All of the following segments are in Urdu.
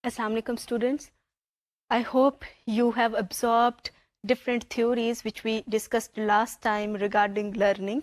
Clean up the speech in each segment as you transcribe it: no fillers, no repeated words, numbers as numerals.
Assalamualaikum students. I hope you have absorbed different theories which we discussed last time regarding learning.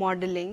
modeling.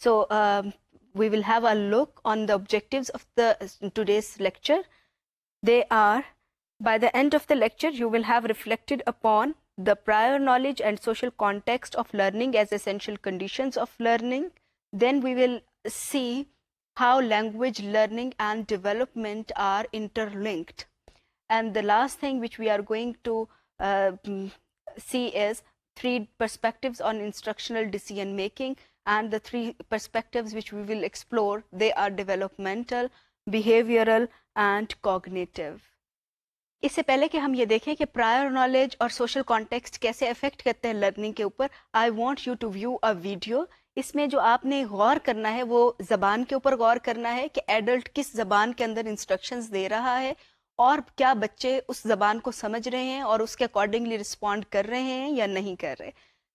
So we will have a look on the objectives of the today's lecture. They are, by the end of the lecture you will have reflected upon the prior knowledge and social context of learning as essential conditions of learning. Then we will see how language learning and development are interlinked. And the last thing which we are going to see is 3 perspectives on instructional decision making, and the 3 perspectives which we will explore, they are developmental, behavioral and cognitive. اس سے پہلے کہ ہم یہ دیکھیں کہ پرائر نالج اور سوشل کانٹیکسٹ کیسے افیکٹ کرتے ہیں لرننگ کے اوپر، I want you to view a video. اس میں جو آپ نے غور کرنا ہے وہ زبان کے اوپر غور کرنا ہے کہ ایڈلٹ کس زبان کے اندر انسٹرکشنز دے رہا ہے اور کیا بچے اس زبان کو سمجھ رہے ہیں اور اس کے اکارڈنگلی رسپونڈ کر رہے ہیں یا نہیں کر رہے.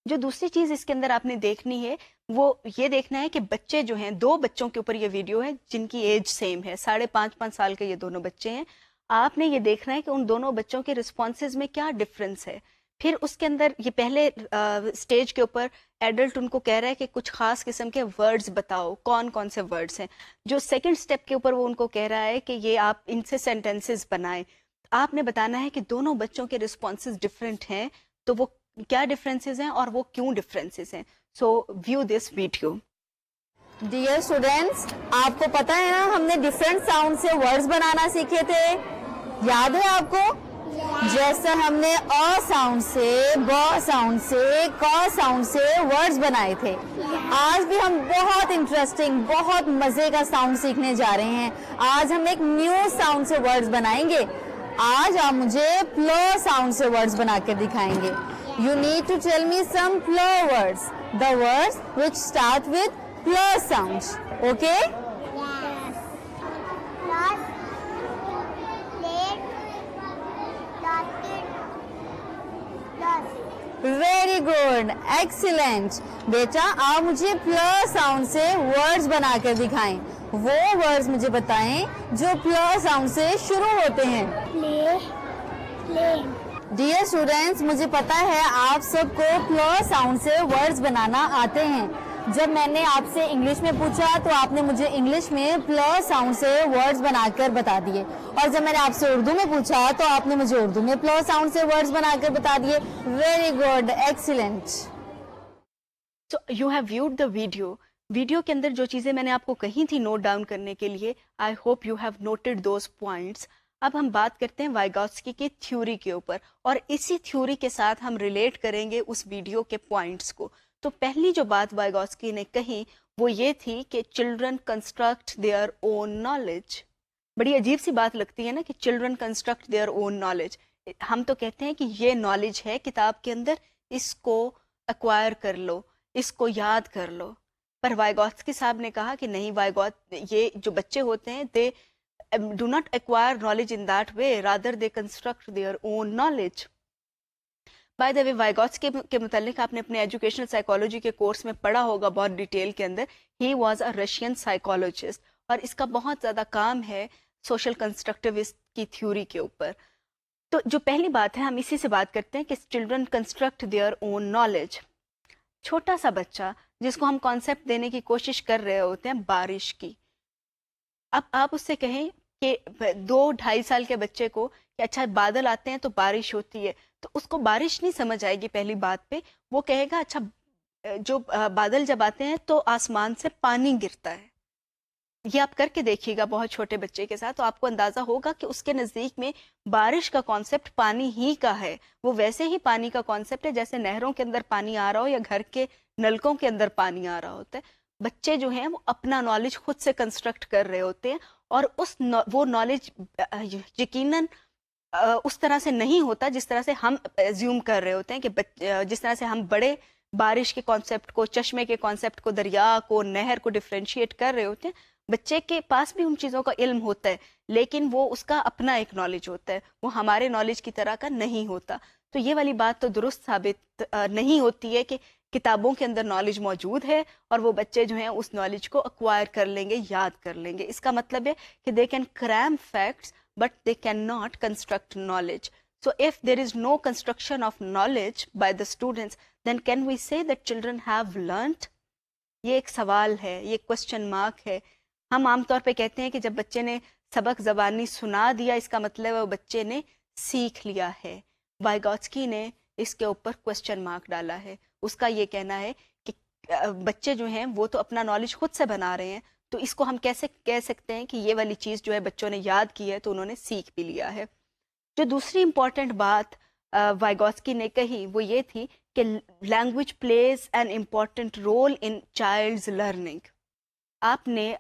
جو دوسری چیز اس کے اندر آپ نے دیکھنی ہے وہ یہ دیکھنا ہے کہ بچے جو ہیں، 2 بچوں کے اوپر یہ ویڈیو ہے جن کی ایج سیم ہے، 5.5 سال کے یہ دونوں بچے ہیں. آپ نے یہ دیکھنا ہے کہ ان دونوں بچوں کے رسپانسز میں کیا ڈفرینس ہے. پھر اس کے اندر یہ پہلے سٹیج کے اوپر ایڈلٹ ان کو کہہ رہا ہے کہ کچھ خاص قسم کے ورڈز بتاؤ، کون کون سے ورڈز ہیں. جو سیکنڈ سٹیپ کے اوپر وہ ان کو کہہ رہا ہے کہ یہ آپ ان سے سینٹینسز بنائیں. آپ نے بتانا ہے کہ دونوں بچوں کے رسپانسز ڈفرینٹ ہیں، تو وہ کیا ڈفرینسز ہیں اور وہ کیوں ڈفرینسز ہیں. So view this video. Dear students, آپ کو پتا ہے نا ہم نے ڈفرینٹ ساؤنڈ سے ورڈز بنانا سیکھے تھے، یاد ہے آپ کو؟ جیسے ہم نے ا ساؤنڈ سے، ب ساؤنڈ سے، ک ساؤنڈ سے ورڈز بنائے تھے. آج بھی ہم بہت انٹرسٹنگ، بہت مزے کا ساؤنڈ سیکھنے جا رہے ہیں. آج ہم ایک نیو ساؤنڈ سے ورڈز بنائیں گے. آج آپ مجھے پلو ساؤنڈ سے ورڈز بنا کر دکھائیں گے. You need to tell me some plu words, the words which start with plu sound. Okay? Very good, excellent. بیٹا آپ مجھے پلو ساؤنڈ سے ورڈز بنا کر دکھائیں. وہ ورڈز مجھے بتائیں جو پلو ساؤنڈ سے شروع ہوتے ہیں. ڈیئر اسٹوڈینٹس، مجھے پتا ہے آپ سب کو پلو ساؤنڈ سے ورڈز بنانا آتے ہیں. جب میں نے آپ سے انگلش میں پوچھا تو آپ نے مجھے انگلش میں پلو ساؤنڈ سے ورڈز بنا کر بتا دیے، اور جب میں نے آپ سے اردو میں پوچھا تو آپ نے مجھے اردو میں پلو ساؤنڈ سے ورڈز بنا کر بتا دیے. Very good, excellent. So you have viewed the video. Video کے اندر جو چیزیں میں نے آپ کو کہی تھی نوٹ ڈاؤن کرنے کے لیے، I hope you have noted those points. اب ہم بات کرتے ہیں وائگوٹسکی کی تھیوری کے اوپر، اور اسی تھیوری کے ساتھ ہم ریلیٹ کریں گے اس ویڈیو کے پوائنٹس کو. تو پہلی جو بات وائگوٹسکی نے کہی وہ یہ تھی کہ children construct their own knowledge. بڑی عجیب سی بات لگتی ہے نا کہ children construct their own knowledge. ہم تو کہتے ہیں کہ یہ نالج ہے کتاب کے اندر، اس کو ایکوائر کر لو، اس کو یاد کر لو. پر وائگوٹسکی صاحب نے کہا کہ نہیں، یہ جو بچے ہوتے ہیں they do not acquire knowledge in that way, rather they construct their own knowledge. By the way, Vygotsky کے متعلق آپ نے اپنے ایجوکیشنل سائیکالوجی کے کورس میں پڑھا ہوگا بہت ڈیٹیل کے اندر. He was a Russian psychologist, اور اس کا بہت زیادہ کام ہے سوشل کنسٹرکٹیوسٹ کی تھیوری کے اوپر. تو جو پہلی بات ہے ہم اسی سے بات کرتے ہیں کہ children construct their own knowledge. چھوٹا سا بچہ جس کو ہم کانسیپٹ دینے کی کوشش کر رہے ہوتے ہیں بارش کی، اب آپ اس سے کہیں کہ 2-2.5 سال کے بچے کو کہ اچھا بادل آتے ہیں تو بارش ہوتی ہے، تو اس کو بارش نہیں سمجھ آئے گی پہلی بات پہ. وہ کہے گا اچھا جو بادل جب آتے ہیں تو آسمان سے پانی گرتا ہے. یہ آپ کر کے دیکھیے گا بہت چھوٹے بچے کے ساتھ، تو آپ کو اندازہ ہوگا کہ اس کے نزدیک میں بارش کا کانسیپٹ پانی ہی کا ہے. وہ ویسے ہی پانی کا کانسیپٹ ہے جیسے نہروں کے اندر پانی آ رہا ہو یا گھر کے نلکوں کے اندر پانی آ رہا ہوتا ہے. بچے جو ہیں وہ اپنا نالج خود سے کنسٹرکٹ کر رہے ہوتے ہیں، اور وہ نالج یقیناً اس طرح سے نہیں ہوتا جس طرح سے ہم ایزیوم کر رہے ہوتے ہیں کہ جس طرح سے ہم بڑے بارش کے کانسیپٹ کو، چشمے کے کانسیپٹ کو، دریا کو، نہر کو ڈفرینشیٹ کر رہے ہوتے ہیں. بچے کے پاس بھی ان چیزوں کا علم ہوتا ہے لیکن وہ اس کا اپنا ایک نالج ہوتا ہے, وہ ہمارے نالج کی طرح کا نہیں ہوتا. تو یہ والی بات تو درست ثابت نہیں ہوتی ہے کہ کتابوں کے اندر نالج موجود ہے اور وہ بچے جو ہیں اس نالج کو اکوائر کر لیں گے, یاد کر لیں گے. اس کا مطلب ہے کہ they can cram facts but they can not construct knowledge. So if there is no construction of knowledge by the students, then can we say that children have learnt? یہ ایک سوال ہے, یہ کوشچن مارک ہے. ہم عام طور پہ کہتے ہیں کہ جب بچے نے سبق زبانی سنا دیا اس کا مطلب ہے وہ بچے نے سیکھ لیا ہے. وائگوٹسکی نے اس کے اوپر کوشچن مارک ڈالا ہے. اس کا یہ کہنا ہے کہ بچے جو ہیں وہ تو اپنا نالج خود سے بنا رہے ہیں, تو اس کو ہم کیسے کہہ سکتے ہیں کہ یہ والی چیز جو ہے بچوں نے یاد کی ہے تو انہوں نے سیکھ بھی لیا ہے. جو دوسری امپورٹنٹ بات وائگوٹسکی نے کہی وہ یہ تھی کہ language plays an important role in child's learning. آپ نے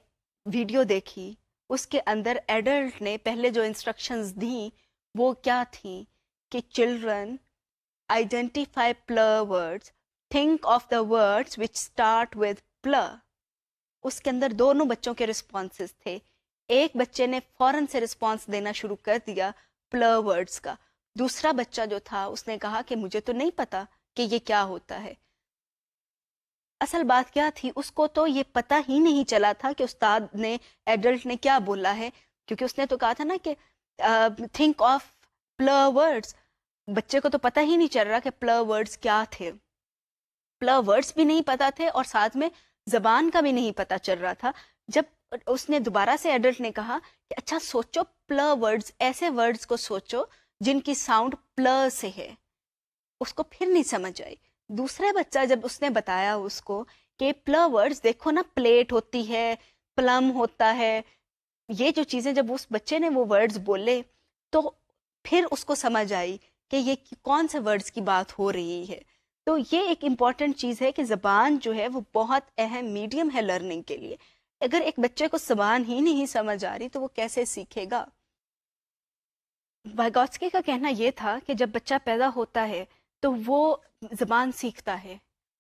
ویڈیو دیکھی, اس کے اندر ایڈلٹ نے پہلے جو انسٹرکشنز دیں وہ کیا تھیں کہ children identify pillar words, think of the words which start with pillar. اس کے اندر دونوں بچوں کے رسپانسز تھے. ایک بچے نے فوراً سے رسپانس دینا شروع کر دیا پلر ورڈز کا, دوسرا بچہ جو تھا اس نے کہا کہ مجھے تو نہیں پتا کہ یہ کیا ہوتا ہے. اصل بات کیا تھی, اس کو تو یہ پتہ ہی نہیں چلا تھا کہ استاد نے ایڈلٹ نے کیا بولا ہے, کیونکہ اس نے تو کہا تھا نا کہ تھنک آف پلر ورڈز. بچے کو تو پتہ ہی نہیں چل رہا کہ پلر ورڈز کیا تھے. پلر ورڈز بھی نہیں پتا تھے اور ساتھ میں زبان کا بھی نہیں پتہ چل رہا تھا. جب اس نے دوبارہ سے ایڈلٹ نے کہا کہ اچھا سوچو پلر ورڈز, ایسے ورڈز کو سوچو جن کی ساؤنڈ پلر سے ہے, اس کو پھر نہیں سمجھ آئی. دوسرا بچہ جب اس نے بتایا اس کو کہ پلر ورڈز دیکھو نا, پلیٹ ہوتی ہے, پلم ہوتا ہے, یہ جو چیزیں جب اس بچے نے وہ ورڈز بولے تو پھر اس کو سمجھ آئی کہ یہ کون سے ورڈز کی بات ہو رہی ہے. تو یہ ایک امپورٹنٹ چیز ہے کہ زبان جو ہے وہ بہت اہم میڈیم ہے لرننگ کے لیے. اگر ایک بچے کو زبان ہی نہیں سمجھ آ رہی تو وہ کیسے سیکھے گا؟ وائگوٹسکی کا کہنا یہ تھا کہ جب بچہ پیدا ہوتا ہے تو وہ زبان سیکھتا ہے.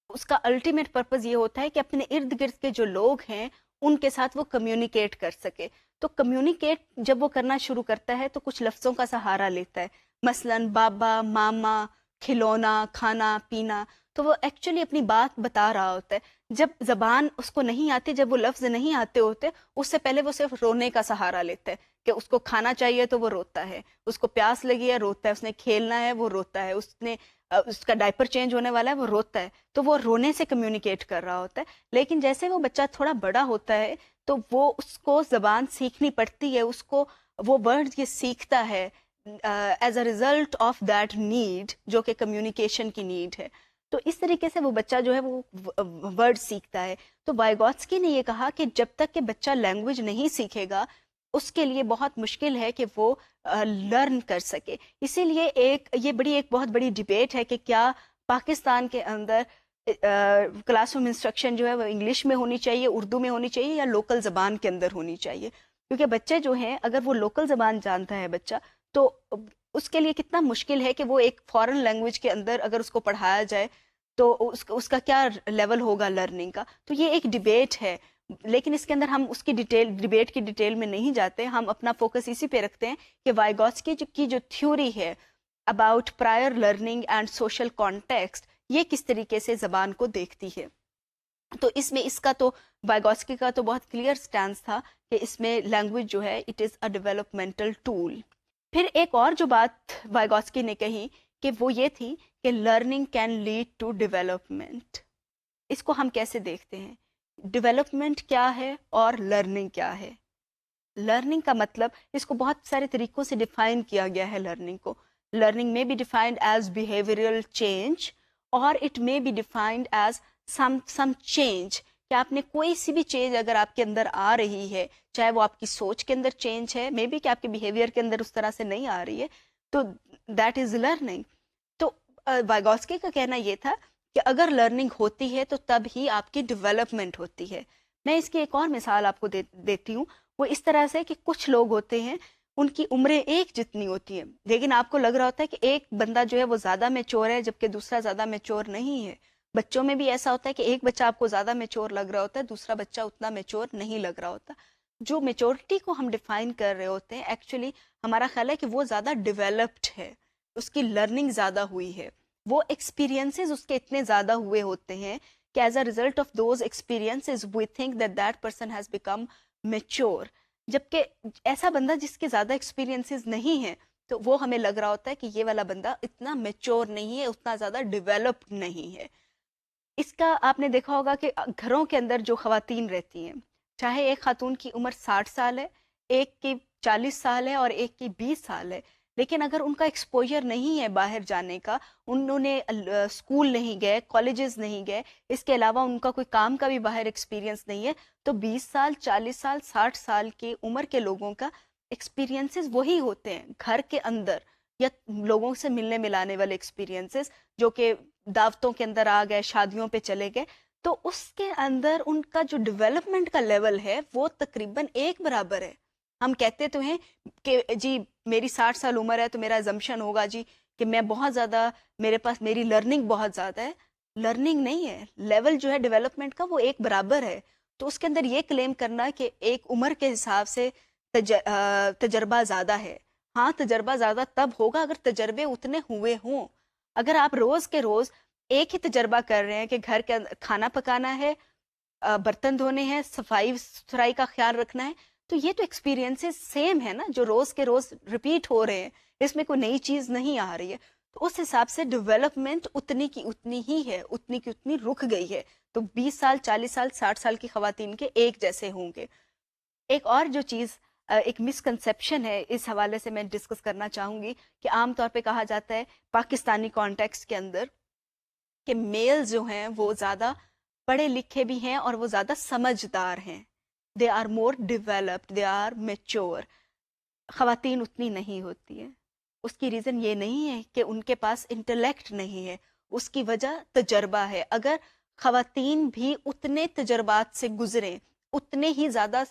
اس کا الٹیمیٹ پرپز یہ ہوتا ہے کہ اپنے ارد گرد کے جو لوگ ہیں ان کے ساتھ وہ کمیونیکیٹ کر سکے. تو کمیونیکیٹ جب وہ کرنا شروع کرتا ہے تو کچھ لفظوں کا سہارا لیتا ہے, مثلاً بابا, ماما, کھلونا, کھانا پینا. تو وہ ایکچولی اپنی بات بتا رہا ہوتا ہے. جب زبان اس کو نہیں آتی, جب وہ لفظ نہیں آتے ہوتے, اس سے پہلے وہ صرف رونے کا سہارا لیتا ہے کہ اس کو کھانا چاہیے تو وہ روتا ہے, اس کو پیاس لگی ہے روتا ہے, اس نے کھیلنا ہے وہ روتا ہے, اس کا ڈائپر چینج ہونے والا ہے وہ روتا ہے. تو وہ رونے سے کمیونیکیٹ کر رہا ہوتا ہے. لیکن جیسے وہ بچہ تھوڑا بڑا ہوتا ہے تو وہ اس کو زبان سیکھنی پڑتی ہے, اس کو وہ ورڈ یہ سیکھتا ہے as a result of that need جو کہ کمیونیکیشن کی نیڈ ہے. تو اس طریقے سے وہ بچہ جو ہے وہ ورڈ سیکھتا ہے. تو وائگوٹسکی نے یہ کہا کہ جب تک کہ بچہ لینگویج نہیں سیکھے گا اس کے لیے بہت مشکل ہے کہ وہ لرن کر سکے. اسی لیے ایک بہت بڑی ڈبیٹ ہے کہ کیا پاکستان کے اندر کلاس روم انسٹرکشن جو ہے وہ انگلش میں ہونی چاہیے, اردو میں ہونی چاہیے یا لوکل زبان کے اندر ہونی چاہیے. کیونکہ بچے جو ہیں اگر وہ لوکل زبان جانتا ہے بچہ تو اس کے لیے کتنا مشکل ہے کہ وہ ایک فارن لینگویج کے اندر اگر اس کو پڑھایا جائے تو اس کا کیا لیول ہوگا لرننگ کا. تو یہ ایک ڈبیٹ ہے, لیکن اس کے اندر ہم اس کی ڈبیٹ کی ڈیٹیل میں نہیں جاتے. ہم اپنا فوکس اسی پہ رکھتے ہیں کہ وائگوٹسکی کی جو تھیوری ہے about prior learning and social context, یہ کس طریقے سے زبان کو دیکھتی ہے. تو اس کا تو وائگوٹسکی کا تو بہت کلیئر سٹینس تھا کہ اس میں لینگویج جو ہے it is a developmental tool. پھر ایک اور جو بات وائگوٹسکی نے کہی کہ وہ یہ تھی کہ learning can lead to development. اس کو ہم کیسے دیکھتے ہیں؟ ڈیولپمنٹ کیا ہے اور لرننگ کیا ہے؟ لرننگ کا مطلب اس کو بہت سارے طریقوں سے ڈیفائن کیا گیا ہے. Learning may be defined as behavioural change اور it may be defined as some change, کہ آپ نے کوئی سی بھی چینج اگر آپ کے اندر آ رہی ہے, چاہے وہ آپ کی سوچ کے اندر چینج ہے, مے بی کہ آپ کے بیہیویئر کے اندر اس طرح سے نہیں آ رہی ہے, تو دیٹ از لرننگ. تو وائگوٹسکی کا کہنا یہ تھا کہ اگر لرننگ ہوتی ہے تو تب ہی آپ کی ڈیولپمنٹ ہوتی ہے. میں اس کی ایک اور مثال آپ کو دیتی ہوں. وہ اس طرح سے کہ کچھ لوگ ہوتے ہیں ان کی عمریں ایک جتنی ہوتی ہیں, لیکن آپ کو لگ رہا ہوتا ہے کہ ایک بندہ جو ہے وہ زیادہ میچور ہے جبکہ دوسرا زیادہ میچور نہیں ہے. بچوں میں بھی ایسا ہوتا ہے کہ ایک بچہ آپ کو زیادہ میچور لگ رہا ہوتا ہے, دوسرا بچہ اتنا میچور نہیں لگ رہا ہوتا. جو میچورٹی کو ہم ڈیفائن کر رہے ہوتے ہیں ایکچولی ہمارا خیال ہے کہ وہ زیادہ ڈیولپڈ ہے, اس کی لرننگ زیادہ ہوئی ہے, وہ ایکسپیرینسز اس کے اتنے زیادہ ہوئے ہوتے ہیں کہ as a result of those experiences we think that that person has become mature. جبکہ ایسا بندہ جس کے زیادہ ایکسپیرینسز نہیں ہیں تو وہ ہمیں لگ رہا ہوتا ہے کہ یہ والا بندہ اتنا میچور نہیں ہے, اتنا زیادہ ڈیولپڈ نہیں ہے. اس کا آپ نے دیکھا ہوگا کہ گھروں کے اندر جو خواتین رہتی ہیں, چاہے ایک خاتون کی عمر 60 سال ہے, ایک کی 40 سال ہے اور ایک کی 20 سال ہے, لیکن اگر ان کا ایکسپوجر نہیں ہے باہر جانے کا, انہوں نے اسکول نہیں گئے, کالجز نہیں گئے, اس کے علاوہ ان کا کوئی کام کا بھی باہر ایکسپیرینس نہیں ہے, تو 20 سال 40 سال 60 سال کی عمر کے لوگوں کا ایکسپیرینسز وہی ہوتے ہیں گھر کے اندر, یا لوگوں سے ملنے ملانے والے ایکسپیرینسز جو کہ دعوتوں کے اندر آ گئے, شادیوں پہ چلے گئے, تو اس کے اندر ان کا جو ڈیولپمنٹ کا لیول ہے وہ تقریباً ایک برابر ہے. ہم کہتے تو ہیں کہ جی میری 60 سال عمر ہے تو میرا ایزمپشن ہوگا جی کہ میں بہت زیادہ, میرے پاس میری لرننگ بہت زیادہ ہے. لرننگ نہیں ہے, لیول جو ہے ڈیولپمنٹ کا وہ ایک برابر ہے. تو اس کے اندر یہ کلیم کرنا کہ ایک عمر کے حساب سے تجربہ زیادہ ہے, ہاں تجربہ زیادہ تب ہوگا اگر تجربے اتنے ہوئے ہوں. اگر آپ روز کے روز ایک ہی تجربہ کر رہے ہیں کہ گھر کے کھانا پکانا ہے, برتن دھونے ہیں, صفائی ستھرائی کا خیال رکھنا ہے, تو یہ تو ایکسپیرینسز سیم ہے نا, جو روز کے روز ریپیٹ ہو رہے ہیں, اس میں کوئی نئی چیز نہیں آ رہی ہے. تو اس حساب سے ڈیولپمنٹ اتنی کی اتنی ہی ہے, اتنی کی اتنی رک گئی ہے. تو 20 سال 40 سال 60 سال کی خواتین کے ایک جیسے ہوں گے. ایک اور جو چیز ایک مسکنسیپشن ہے اس حوالے سے میں ڈسکس کرنا چاہوں گی کہ عام طور پہ کہا جاتا ہے پاکستانی کانٹیکسٹ کے اندر کہ میل جو ہیں وہ زیادہ پڑھے لکھے بھی ہیں اور وہ زیادہ سمجھدار ہیں, they are more developed, they are mature. خواتین اتنی نہیں ہوتی ہیں. اس کی ریزن یہ نہیں ہے کہ ان کے پاس انٹلیکٹ نہیں ہے, اس کی وجہ تجربہ ہے. اگر خواتین بھی اتنے تجربات سے گزریں, اتنے ہی زیادہ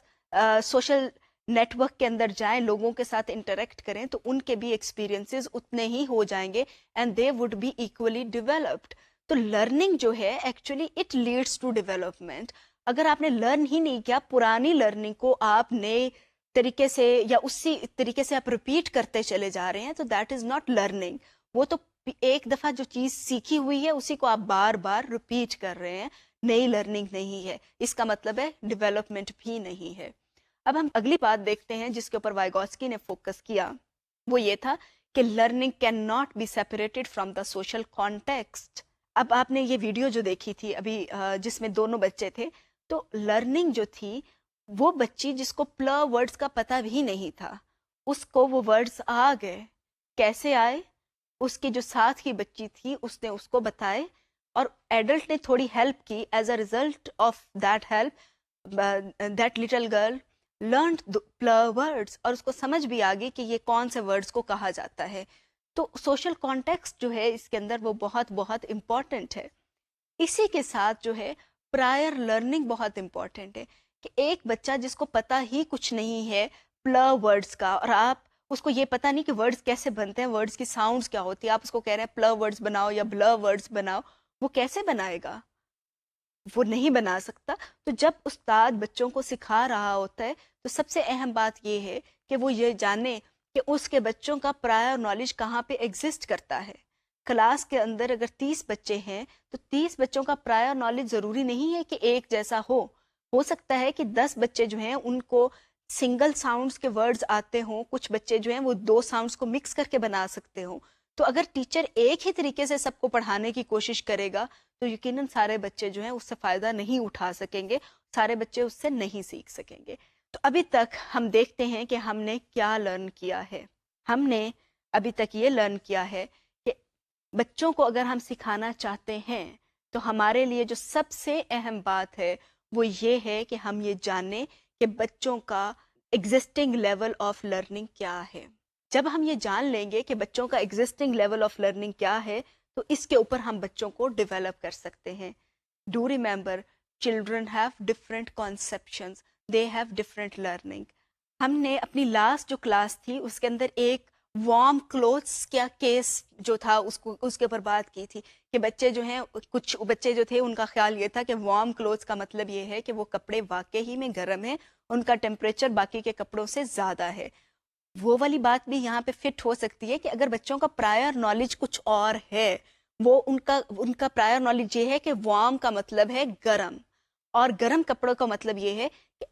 سوشل نیٹ ورک کے اندر جائیں, لوگوں کے ساتھ انٹریکٹ کریں, تو ان کے بھی ایکسپیرینسز اتنے ہی ہو جائیں گے and they would be equally developed. تو لرننگ جو ہے actually it leads to development. اگر آپ نے لرن ہی نہیں کیا, پرانی لرننگ کو آپ نئے طریقے سے یا اسی طریقے سے آپ ریپیٹ کرتے چلے جا رہے ہیں, تو دیٹ از ناٹ لرننگ. وہ تو ایک دفعہ جو چیز سیکھی ہوئی ہے اسی کو آپ بار بار ریپیٹ کر رہے ہیں, نئی لرننگ نہیں ہے. اس کا مطلب ہے ڈیولپمنٹ بھی نہیں ہے. اب ہم اگلی بات دیکھتے ہیں جس کے اوپر وائگوٹسکی نے فوکس کیا, وہ یہ تھا کہ learning can not be separated from the social context. اب آپ نے یہ ویڈیو جو دیکھی تھی ابھی جس میں دونوں بچے تھے, تو لرننگ جو تھی وہ بچی جس کو پلر ورڈز کا پتہ بھی نہیں تھا, اس کو وہ ورڈز آ گئے. کیسے آئے؟ اس کی جو ساتھ کی بچی تھی اس نے اس کو بتائے اور ایڈلٹ نے تھوڑی ہیلپ کی. As a result of that help that little girl learned pillar words, اور اس کو سمجھ بھی آ گئی کہ یہ کون سے ورڈز کو کہا جاتا ہے. تو سوشل کانٹیکسٹ جو ہے اس کے اندر وہ بہت بہت امپورٹنٹ ہے. اسی کے ساتھ جو ہے پرائر لرننگ بہت امپورٹنٹ ہے کہ ایک بچہ جس کو پتہ ہی کچھ نہیں ہے پلر ورڈز کا, اور آپ اس کو یہ پتہ نہیں کہ ورڈز کیسے بنتے ہیں, ورڈز کی ساؤنڈز کیا ہوتی ہے, آپ اس کو کہہ رہے ہیں پلر ورڈز بناؤ یا بلر ورڈز بناؤ, وہ کیسے بنائے گا؟ وہ نہیں بنا سکتا. تو جب استاد بچوں کو سکھا رہا ہوتا ہے تو سب سے اہم بات یہ ہے کہ وہ یہ جانے کہ اس کے بچوں کا پرائر نالج کہاں پہ ایگزسٹ کرتا ہے. کلاس کے اندر اگر 30 بچے ہیں تو 30 بچوں کا پرائر نالج ضروری نہیں ہے کہ ایک جیسا ہو سکتا ہے کہ 10 بچے جو ہیں ان کو سنگل ساؤنڈز کے ورڈز آتے ہوں, کچھ بچے جو ہیں وہ 2 ساؤنڈز کو مکس کر کے بنا سکتے ہوں. تو اگر ٹیچر ایک ہی طریقے سے سب کو پڑھانے کی کوشش کرے گا تو یقیناً سارے بچے جو ہیں اس سے فائدہ نہیں اٹھا سکیں گے, سارے بچے اس سے نہیں سیکھ سکیں گے. تو ابھی تک ہم دیکھتے ہیں کہ ہم نے کیا لرن کیا ہے. ہم نے ابھی تک یہ لرن کیا ہے کہ بچوں کو اگر ہم سکھانا چاہتے ہیں تو ہمارے لیے جو سب سے اہم بات ہے وہ یہ ہے کہ ہم یہ جانیں کہ بچوں کا ایگزسٹنگ لیول آف لرننگ کیا ہے. جب ہم یہ جان لیں گے کہ بچوں کا ایگزسٹنگ لیول آف لرننگ کیا ہے تو اس کے اوپر ہم بچوں کو ڈیولپ کر سکتے ہیں. Do remember, children have different conceptions, they have different learning. ہم نے اپنی لاسٹ جو کلاس تھی اس کے اندر ایک وارم کلوتھس کیا کیس جو تھا اس کے اوپر بات کی تھی کہ بچے جو ہیں, کچھ بچے جو تھے ان کا خیال یہ تھا کہ وارم کلوتھس کا مطلب یہ ہے کہ وہ کپڑے واقعی میں گرم ہیں, ان کا ٹیمپریچر باقی کے کپڑوں سے زیادہ ہے. وہ والی بات بھی یہاں پہ فٹ ہو سکتی ہے کہ اگر بچوں کا پرائر نالج کچھ اور ہے, وہ ان کا پرائر نالج یہ ہے کہ وارم کا مطلب ہے گرم, اور گرم کپڑوں کا مطلب یہ ہے کہ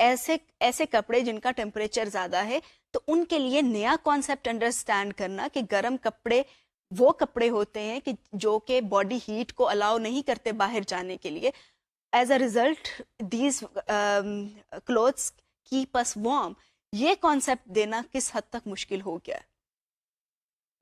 ایسے کپڑے جن کا ٹیمپریچر زیادہ ہے. تو ان کے لیے نیا کانسیپٹ انڈرسٹینڈ کرنا کہ گرم کپڑے وہ کپڑے ہوتے ہیں کہ جو کہ باڈی ہیٹ کو الاؤ نہیں کرتے باہر جانے کے لیے. As a result these clothes keep us warm. یہ کانسیپٹ دینا کس حد تک مشکل ہو گیا.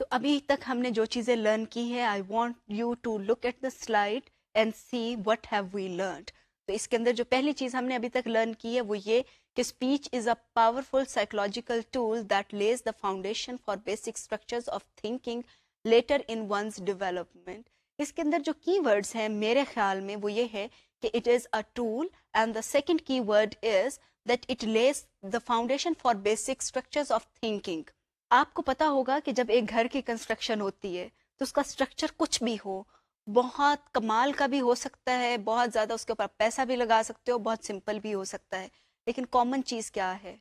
تو ابھی تک ہم نے جو چیزیں لرن کی ہے, I want you to look at the slide and see what have we learned. تو اس کے اندر جو پہلی چیز ہم نے ابھی تک لرن کی ہے وہ یہ کہ speech is a powerful psychological tool that lays the foundation for basic structures of thinking later in one's development. اس کے اندر جو کی ورڈز ہیں میرے خیال میں وہ یہ ہے کہ it is a tool, and the second key word is that it lays the foundation for basic structures of thinking. آپ کو پتا ہوگا کہ جب ایک گھر کی کنسٹرکشن ہوتی ہے تو اس کا اسٹرکچر کچھ بھی ہو, بہت کمال کا بھی ہو سکتا ہے, بہت زیادہ اس کے اوپر پیسہ بھی لگا سکتے ہو, بہت سمپل بھی ہو سکتا ہے, لیکن کامن چیز کیا ہے؟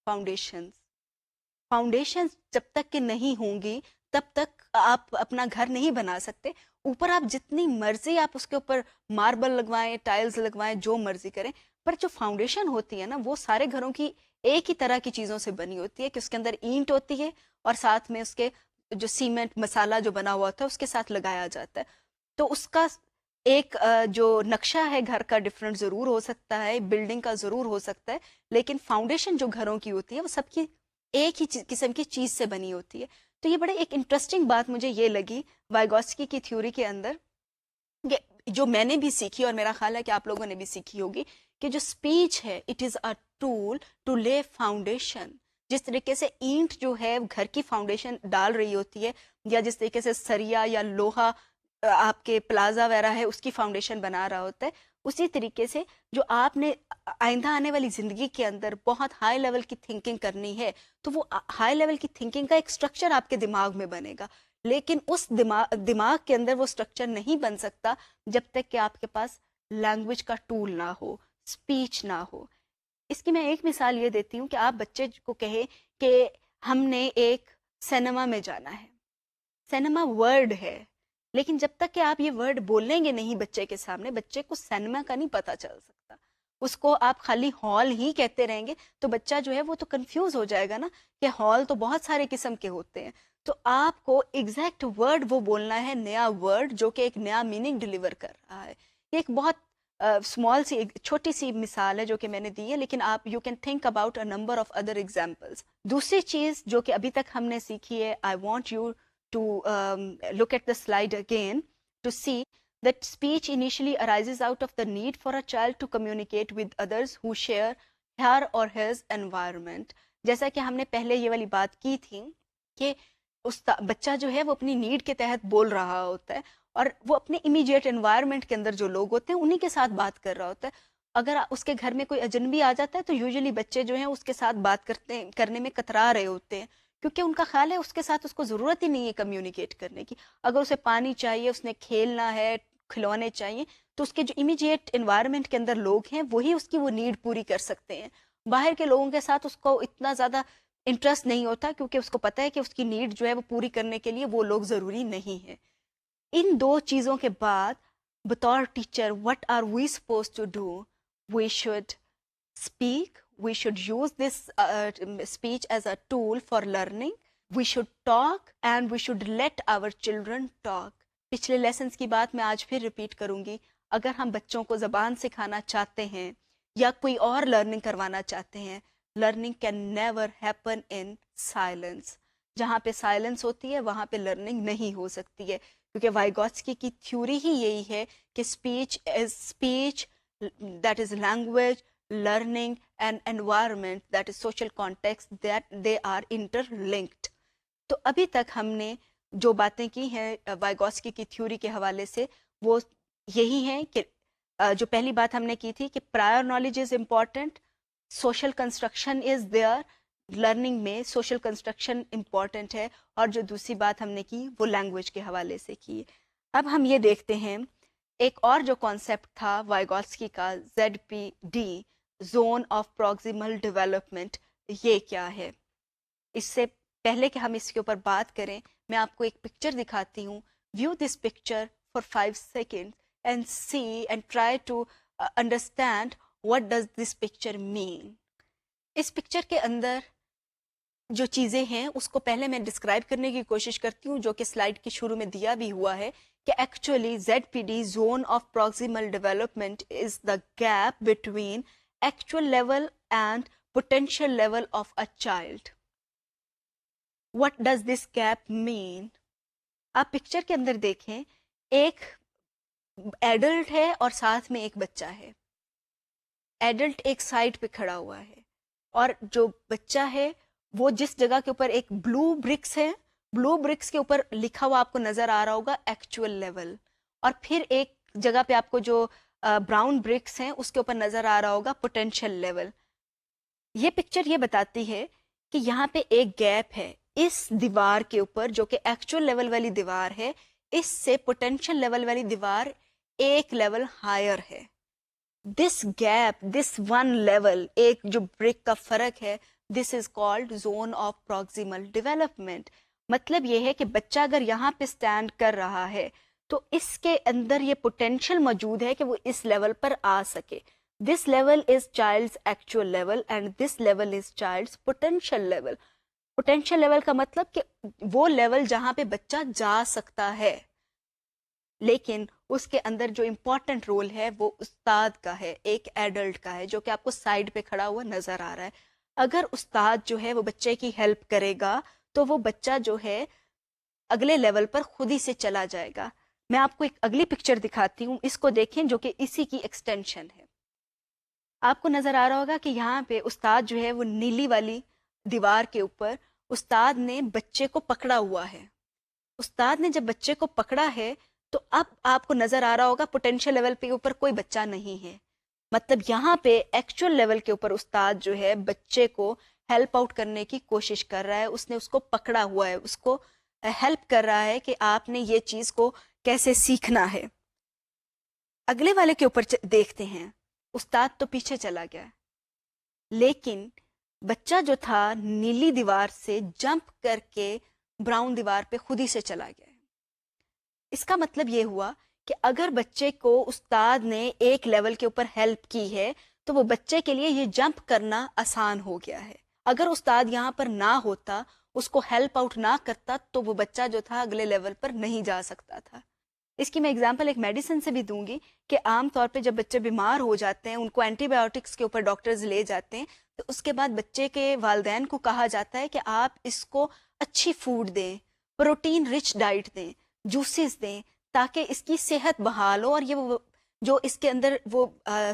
فاؤنڈیشنز. فاؤنڈیشنز جب تک کہ نہیں ہوں گی تب تک آپ اپنا گھر نہیں بنا سکتے. اوپر آپ جتنی مرضی آپ اس کے اوپر ماربل لگوائیں, ٹائلز لگوائیں, جو مرضی کریں, پر جو فاؤنڈیشن ہوتی ہے نا وہ سارے گھروں کی ایک ہی طرح کی چیزوں سے بنی ہوتی ہے کہ اس کے اندر اینٹ ہوتی ہے اور ساتھ میں اس کے جو سیمنٹ مسالہ جو بنا ہوا ہوتا ہے اس کے ساتھ لگایا جاتا ہے. تو اس کا ایک جو نقشہ ہے گھر کا ڈفرینٹ ضرور ہو سکتا ہے, بلڈنگ کا ضرور ہو سکتا ہے, لیکن فاؤنڈیشن جو گھروں کی ہوتی ہے وہ سب کی ایک ہی قسم کی چیز سے بنی ہوتی ہے. تو یہ بڑے ایک انٹرسٹنگ بات مجھے یہ لگی وائگوسکی کی تھیوری کے اندر, کہ جو میں نے بھی سیکھی اور میرا خیال ہے کہ آپ لوگوں نے بھی سیکھی ہوگی, کہ جو اسپیچ ہے it is a tool to lay foundation. جس طریقے سے اینٹ جو ہے گھر کی فاؤنڈیشن ڈال رہی ہوتی ہے, یا جس طریقے سے سریا یا لوہا آپ کے پلازا وغیرہ ہے اس کی فاؤنڈیشن بنا رہا ہوتا ہے, اسی طریقے سے جو آپ نے آئندہ آنے والی زندگی کے اندر بہت ہائی لیول کی تھنکنگ کرنی ہے تو وہ ہائی لیول کی تھنکنگ کا ایک اسٹرکچر آپ کے دماغ میں بنے گا, لیکن اس دماغ کے اندر وہ اسٹرکچر نہیں بن سکتا جب تک کہ آپ کے پاس لینگویج کا ٹول نہ ہو, اسپیچ نہ ہو. اس کی میں ایک مثال یہ دیتی ہوں کہ آپ بچے کو کہیں کہ ہم نے ایک سینما میں جانا ہے. سینما ورڈ ہے, لیکن جب تک کہ آپ یہ ورڈ بولیں گے نہیں بچے کے سامنے, بچے کو سینما کا نہیں پتہ چل سکتا. اس کو آپ خالی ہال ہی کہتے رہیں گے تو بچہ جو ہے وہ تو کنفیوز ہو جائے گا نا کہ ہال تو بہت سارے قسم کے ہوتے ہیں. تو آپ کو ایگزیکٹ ورڈ وہ بولنا ہے, نیا ورڈ جو کہ ایک نیا میننگ ڈیلیور کر رہا ہے. یہ ایک بہت اسمال سی چھوٹی سی مثال ہے جو کہ میں نے دی ہے, لیکن آپ you can think about a number of other examples. دوسری چیز جو کہ ابھی تک ہم نے سیکھی ہے, I want you to look at the slide again to see that speech initially arises out of the need for a child to communicate with others who share her or his environment. جیسا کہ ہم نے پہلے یہ والی بات کی تھی کہ بچہ جو ہے وہ اپنی نیڈ کے تحت بول رہا ہوتا ہے, اور وہ اپنے امیجیٹ انوائرمنٹ کے اندر جو لوگ ہوتے ہیں انہی کے ساتھ بات کر رہا ہوتا ہے. اگر اس کے گھر میں کوئی اجنبی آ جاتا ہے تو یوزلی بچے جو ہیں اس کے ساتھ بات کرنے میں کترا رہے ہوتے ہیں, کیونکہ ان کا خیال ہے اس کے ساتھ اس کو ضرورت ہی نہیں ہے کمیونیکیٹ کرنے کی. اگر اسے پانی چاہیے, اس نے کھیلنا ہے, کھلونے چاہیے, تو اس کے جو امیجیٹ انوائرمنٹ کے اندر لوگ ہیں وہی اس کی وہ نیڈ پوری کر سکتے ہیں. باہر کے لوگوں کے ساتھ اس کو اتنا زیادہ انٹرسٹ نہیں ہوتا, کیونکہ اس کو پتہ ہے کہ اس کی نیڈ جو ہے وہ پوری کرنے کے لیے وہ لوگ ضروری نہیں ہیں. ان دو چیزوں کے بعد بطور teacher what are we suppose to do? We should speak, we should use this speech as a tool for learning, we should talk and we should let our children talk. پچھلے لیسنس کی بات میں آج پھر ریپیٹ کروں گی, اگر ہم بچوں کو زبان سکھانا چاہتے ہیں یا کوئی اور لرننگ کروانا چاہتے ہیں, learning can never happen in silence. جہاں پہ سائلنس ہوتی ہے وہاں پہ لرننگ نہیں ہو سکتی ہے, کیونکہ وائگوٹسکی کی تھیوری ہی یہی ہے کہ speech that is language, learning and environment that is social context, that they are interlinked. تو ابھی تک ہم نے جو باتیں کی ہیں وائگوٹسکی کی تھیوری کے حوالے سے وہ یہی ہیں کہ جو پہلی بات ہم نے کی تھی کہ prior knowledge is important, social construction is there, learning میں سوشل کنسٹرکشن امپورٹنٹ ہے، اور جو دوسری بات ہم نے کی وہ لینگویج کے حوالے سے کی. اب ہم یہ دیکھتے ہیں ایک اور جو کانسیپٹ تھا وائگوٹسکی کا، ZPD، zone of proximal development, یہ کیا ہے. اس سے پہلے کہ ہم اس کے اوپر بات کریں، میں آپ کو ایک پکچر دکھاتی ہوں. View this picture for 5 seconds and see and try to understand what does this picture mean. اس پکچر کے اندر جو چیزیں ہیں اس کو پہلے میں ڈسکرائب کرنے کی کوشش کرتی ہوں، جو کہ سلائڈ کے شروع میں دیا بھی ہوا ہے کہ actually ZPD zone of proximal development is the gap between actual level and potential level of a child. What does this gap mean? آپ پکچر کے اندر دیکھیں، ایک ایڈلٹ ہے اور ساتھ میں ایک بچہ ہے. ایڈلٹ ایک سائڈ پہ کھڑا ہوا ہے اور جو بچہ ہے وہ جس جگہ کے اوپر ایک بلو برکس ہے، بلو برکس کے اوپر لکھا ہوا آپ کو نظر آ رہا ہوگا ایکچوئل لیول، اور پھر ایک جگہ پہ آپ کو جو براؤن برکس ہیں اس کے اوپر نظر آ رہا ہوگا پوٹینشیل لیول. یہ پکچر یہ بتاتی ہے کہ یہاں پہ ایک گیپ ہے اس دیوار کے اوپر جو کہ ایکچوئل لیول والی دیوار ہے، اس سے پوٹینشیل لیول والی دیوار ایک لیول ہائر ہے. This gap, this one level, ایک جو برک کا فرق ہے، this is called zone of proximal development. مطلب یہ ہے کہ بچہ اگر یہاں پہ اسٹینڈ کر رہا ہے تو اس کے اندر یہ پوٹینشیل موجود ہے کہ وہ اس لیول پر آ سکے. This level is child's actual level and this level is child's potential level. Potential level کا مطلب کہ وہ لیول جہاں پہ بچہ جا سکتا ہے، لیکن اس کے اندر جو امپورٹنٹ رول ہے وہ استاد کا ہے، ایک ایڈلٹ کا ہے جو کہ آپ کو سائڈ پہ کھڑا ہوا نظر آ رہا ہے. اگر استاد جو ہے وہ بچے کی ہیلپ کرے گا تو وہ بچہ جو ہے اگلے لیول پر خود ہی سے چلا جائے گا. میں آپ کو ایک اگلی پکچر دکھاتی ہوں، اس کو دیکھیں جو کہ اسی کی ایکسٹینشن ہے. آپ کو نظر آ رہا ہوگا کہ یہاں پہ استاد جو ہے وہ نیلی والی دیوار کے اوپر استاد نے بچے کو پکڑا ہوا ہے. استاد نے جب بچے کو پکڑا ہے تو اب آپ کو نظر آ رہا ہوگا پوٹینشیل لیول پہ اوپر کوئی بچہ نہیں ہے. مطلب یہاں پہ ایکچوئل لیول کے اوپر استاد جو ہے بچے کو ہیلپ آؤٹ کرنے کی کوشش کر رہا ہے، اس نے اس کو پکڑا ہوا ہے، اس کو ہیلپ کر رہا ہے کہ آپ نے یہ چیز کو کیسے سیکھنا ہے. اگلے والے کے اوپر دیکھتے ہیں، استاد تو پیچھے چلا گیا لیکن بچہ جو تھا نیلی دیوار سے جمپ کر کے براؤن دیوار پہ خود ہی سے چلا گیا. اس کا مطلب یہ ہوا کہ اگر بچے کو استاد نے ایک لیول کے اوپر ہیلپ کی ہے تو وہ بچے کے لیے یہ جمپ کرنا آسان ہو گیا ہے. اگر استاد یہاں پر نہ ہوتا، اس کو ہیلپ آؤٹ نہ کرتا تو وہ بچہ جو تھا اگلے لیول پر نہیں جا سکتا تھا. اس کی میں اگزامپل ایک میڈیسن سے بھی دوں گی کہ عام طور پہ جب بچے بیمار ہو جاتے ہیں، ان کو اینٹی بایوٹکس کے اوپر ڈاکٹرز لے جاتے ہیں، تو اس کے بعد بچے کے والدین کو کہا جاتا ہے کہ آپ اس کو اچھی فوڈ دیں، پروٹین رچ ڈائٹ دیں، جوسز دیں، تاکہ اس کی صحت بحال ہو اور یہ وہ جو اس کے اندر وہ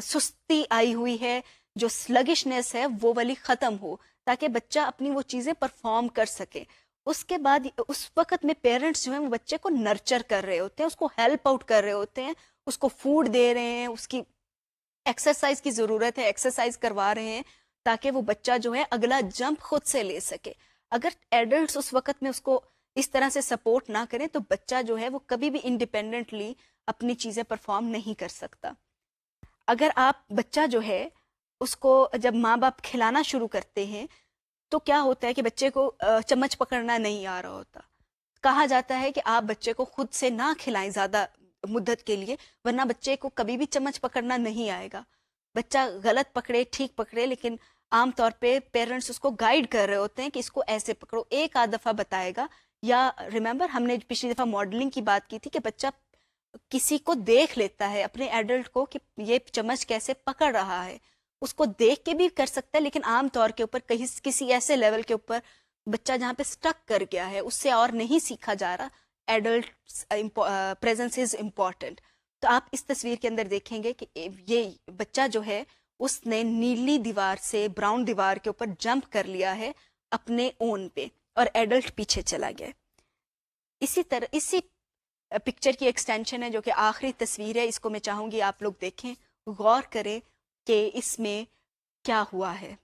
سستی آئی ہوئی ہے، جو سلگشنس ہے، وہ والی ختم ہو، تاکہ بچہ اپنی وہ چیزیں پرفارم کر سکے. اس کے بعد اس وقت میں پیرنٹس جو ہیں وہ بچے کو نرچر کر رہے ہوتے ہیں، اس کو ہیلپ آؤٹ کر رہے ہوتے ہیں، اس کو فوڈ دے رہے ہیں، اس کی ایکسرسائز کی ضرورت ہے، ایکسرسائز کروا رہے ہیں تاکہ وہ بچہ جو ہے اگلا جمپ خود سے لے سکے. اگر ایڈلٹس اس وقت میں اس کو اس طرح سے سپورٹ نہ کریں تو بچہ جو ہے وہ کبھی بھی انڈیپینڈنٹلی اپنی چیزیں پرفارم نہیں کر سکتا. اگر آپ بچہ جو ہے اس کو جب ماں باپ کھلانا شروع کرتے ہیں تو کیا ہوتا ہے کہ بچے کو چمچ پکڑنا نہیں آ رہا ہوتا. کہا جاتا ہے کہ آپ بچے کو خود سے نہ کھلائیں زیادہ مدت کے لیے، ورنہ بچے کو کبھی بھی چمچ پکڑنا نہیں آئے گا. بچہ غلط پکڑے ٹھیک پکڑے، لیکن عام طور پہ پیرنٹس اس کو گائیڈ کر رہے ہوتے ہیں کہ اس کو ایسے پکڑو. ایک آدھ دفعہ بتائے گا، یا ریممبر ہم نے پچھلی دفعہ ماڈلنگ کی بات کی تھی کہ بچہ کسی کو دیکھ لیتا ہے، اپنے ایڈلٹ کو، کہ یہ چمچ کیسے پکڑ رہا ہے، اس کو دیکھ کے بھی کر سکتا ہے. لیکن عام طور کے اوپر کسی ایسے لیول کے اوپر بچہ جہاں پہ سٹک کر گیا ہے، اس سے اور نہیں سیکھا جا رہا، ایڈلٹ پریزنس از امپورٹنٹ. تو آپ اس تصویر کے اندر دیکھیں گے کہ یہ بچہ جو ہے اس نے نیلی دیوار سے براؤن دیوار کے اوپر جمپ کر لیا ہے اپنے اون پہ، اور ایڈلٹ پیچھے چلا گیا. اسی طرح اسی پکچر کی ایکسٹینشن ہے جو کہ آخری تصویر ہے، اس کو میں چاہوں گی آپ لوگ دیکھیں، غور کریں کہ اس میں کیا ہوا ہے.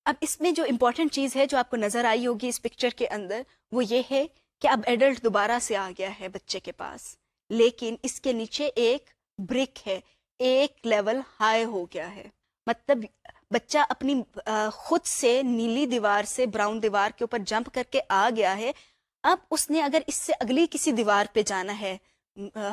اب اس میں جو امپورٹنٹ چیز ہے جو آپ کو نظر آئی ہوگی اس پکچر کے اندر وہ یہ ہے کہ اب ایڈلٹ دوبارہ سے آ گیا ہے بچے کے پاس، لیکن اس کے نیچے ایک بریک ہے، ایک لیول ہائی ہو گیا ہے. مطلب بچہ اپنی خود سے نیلی دیوار سے براؤن دیوار کے اوپر جمپ کر کے آ گیا ہے. اب اس نے اگر اس سے اگلی کسی دیوار پہ جانا ہے،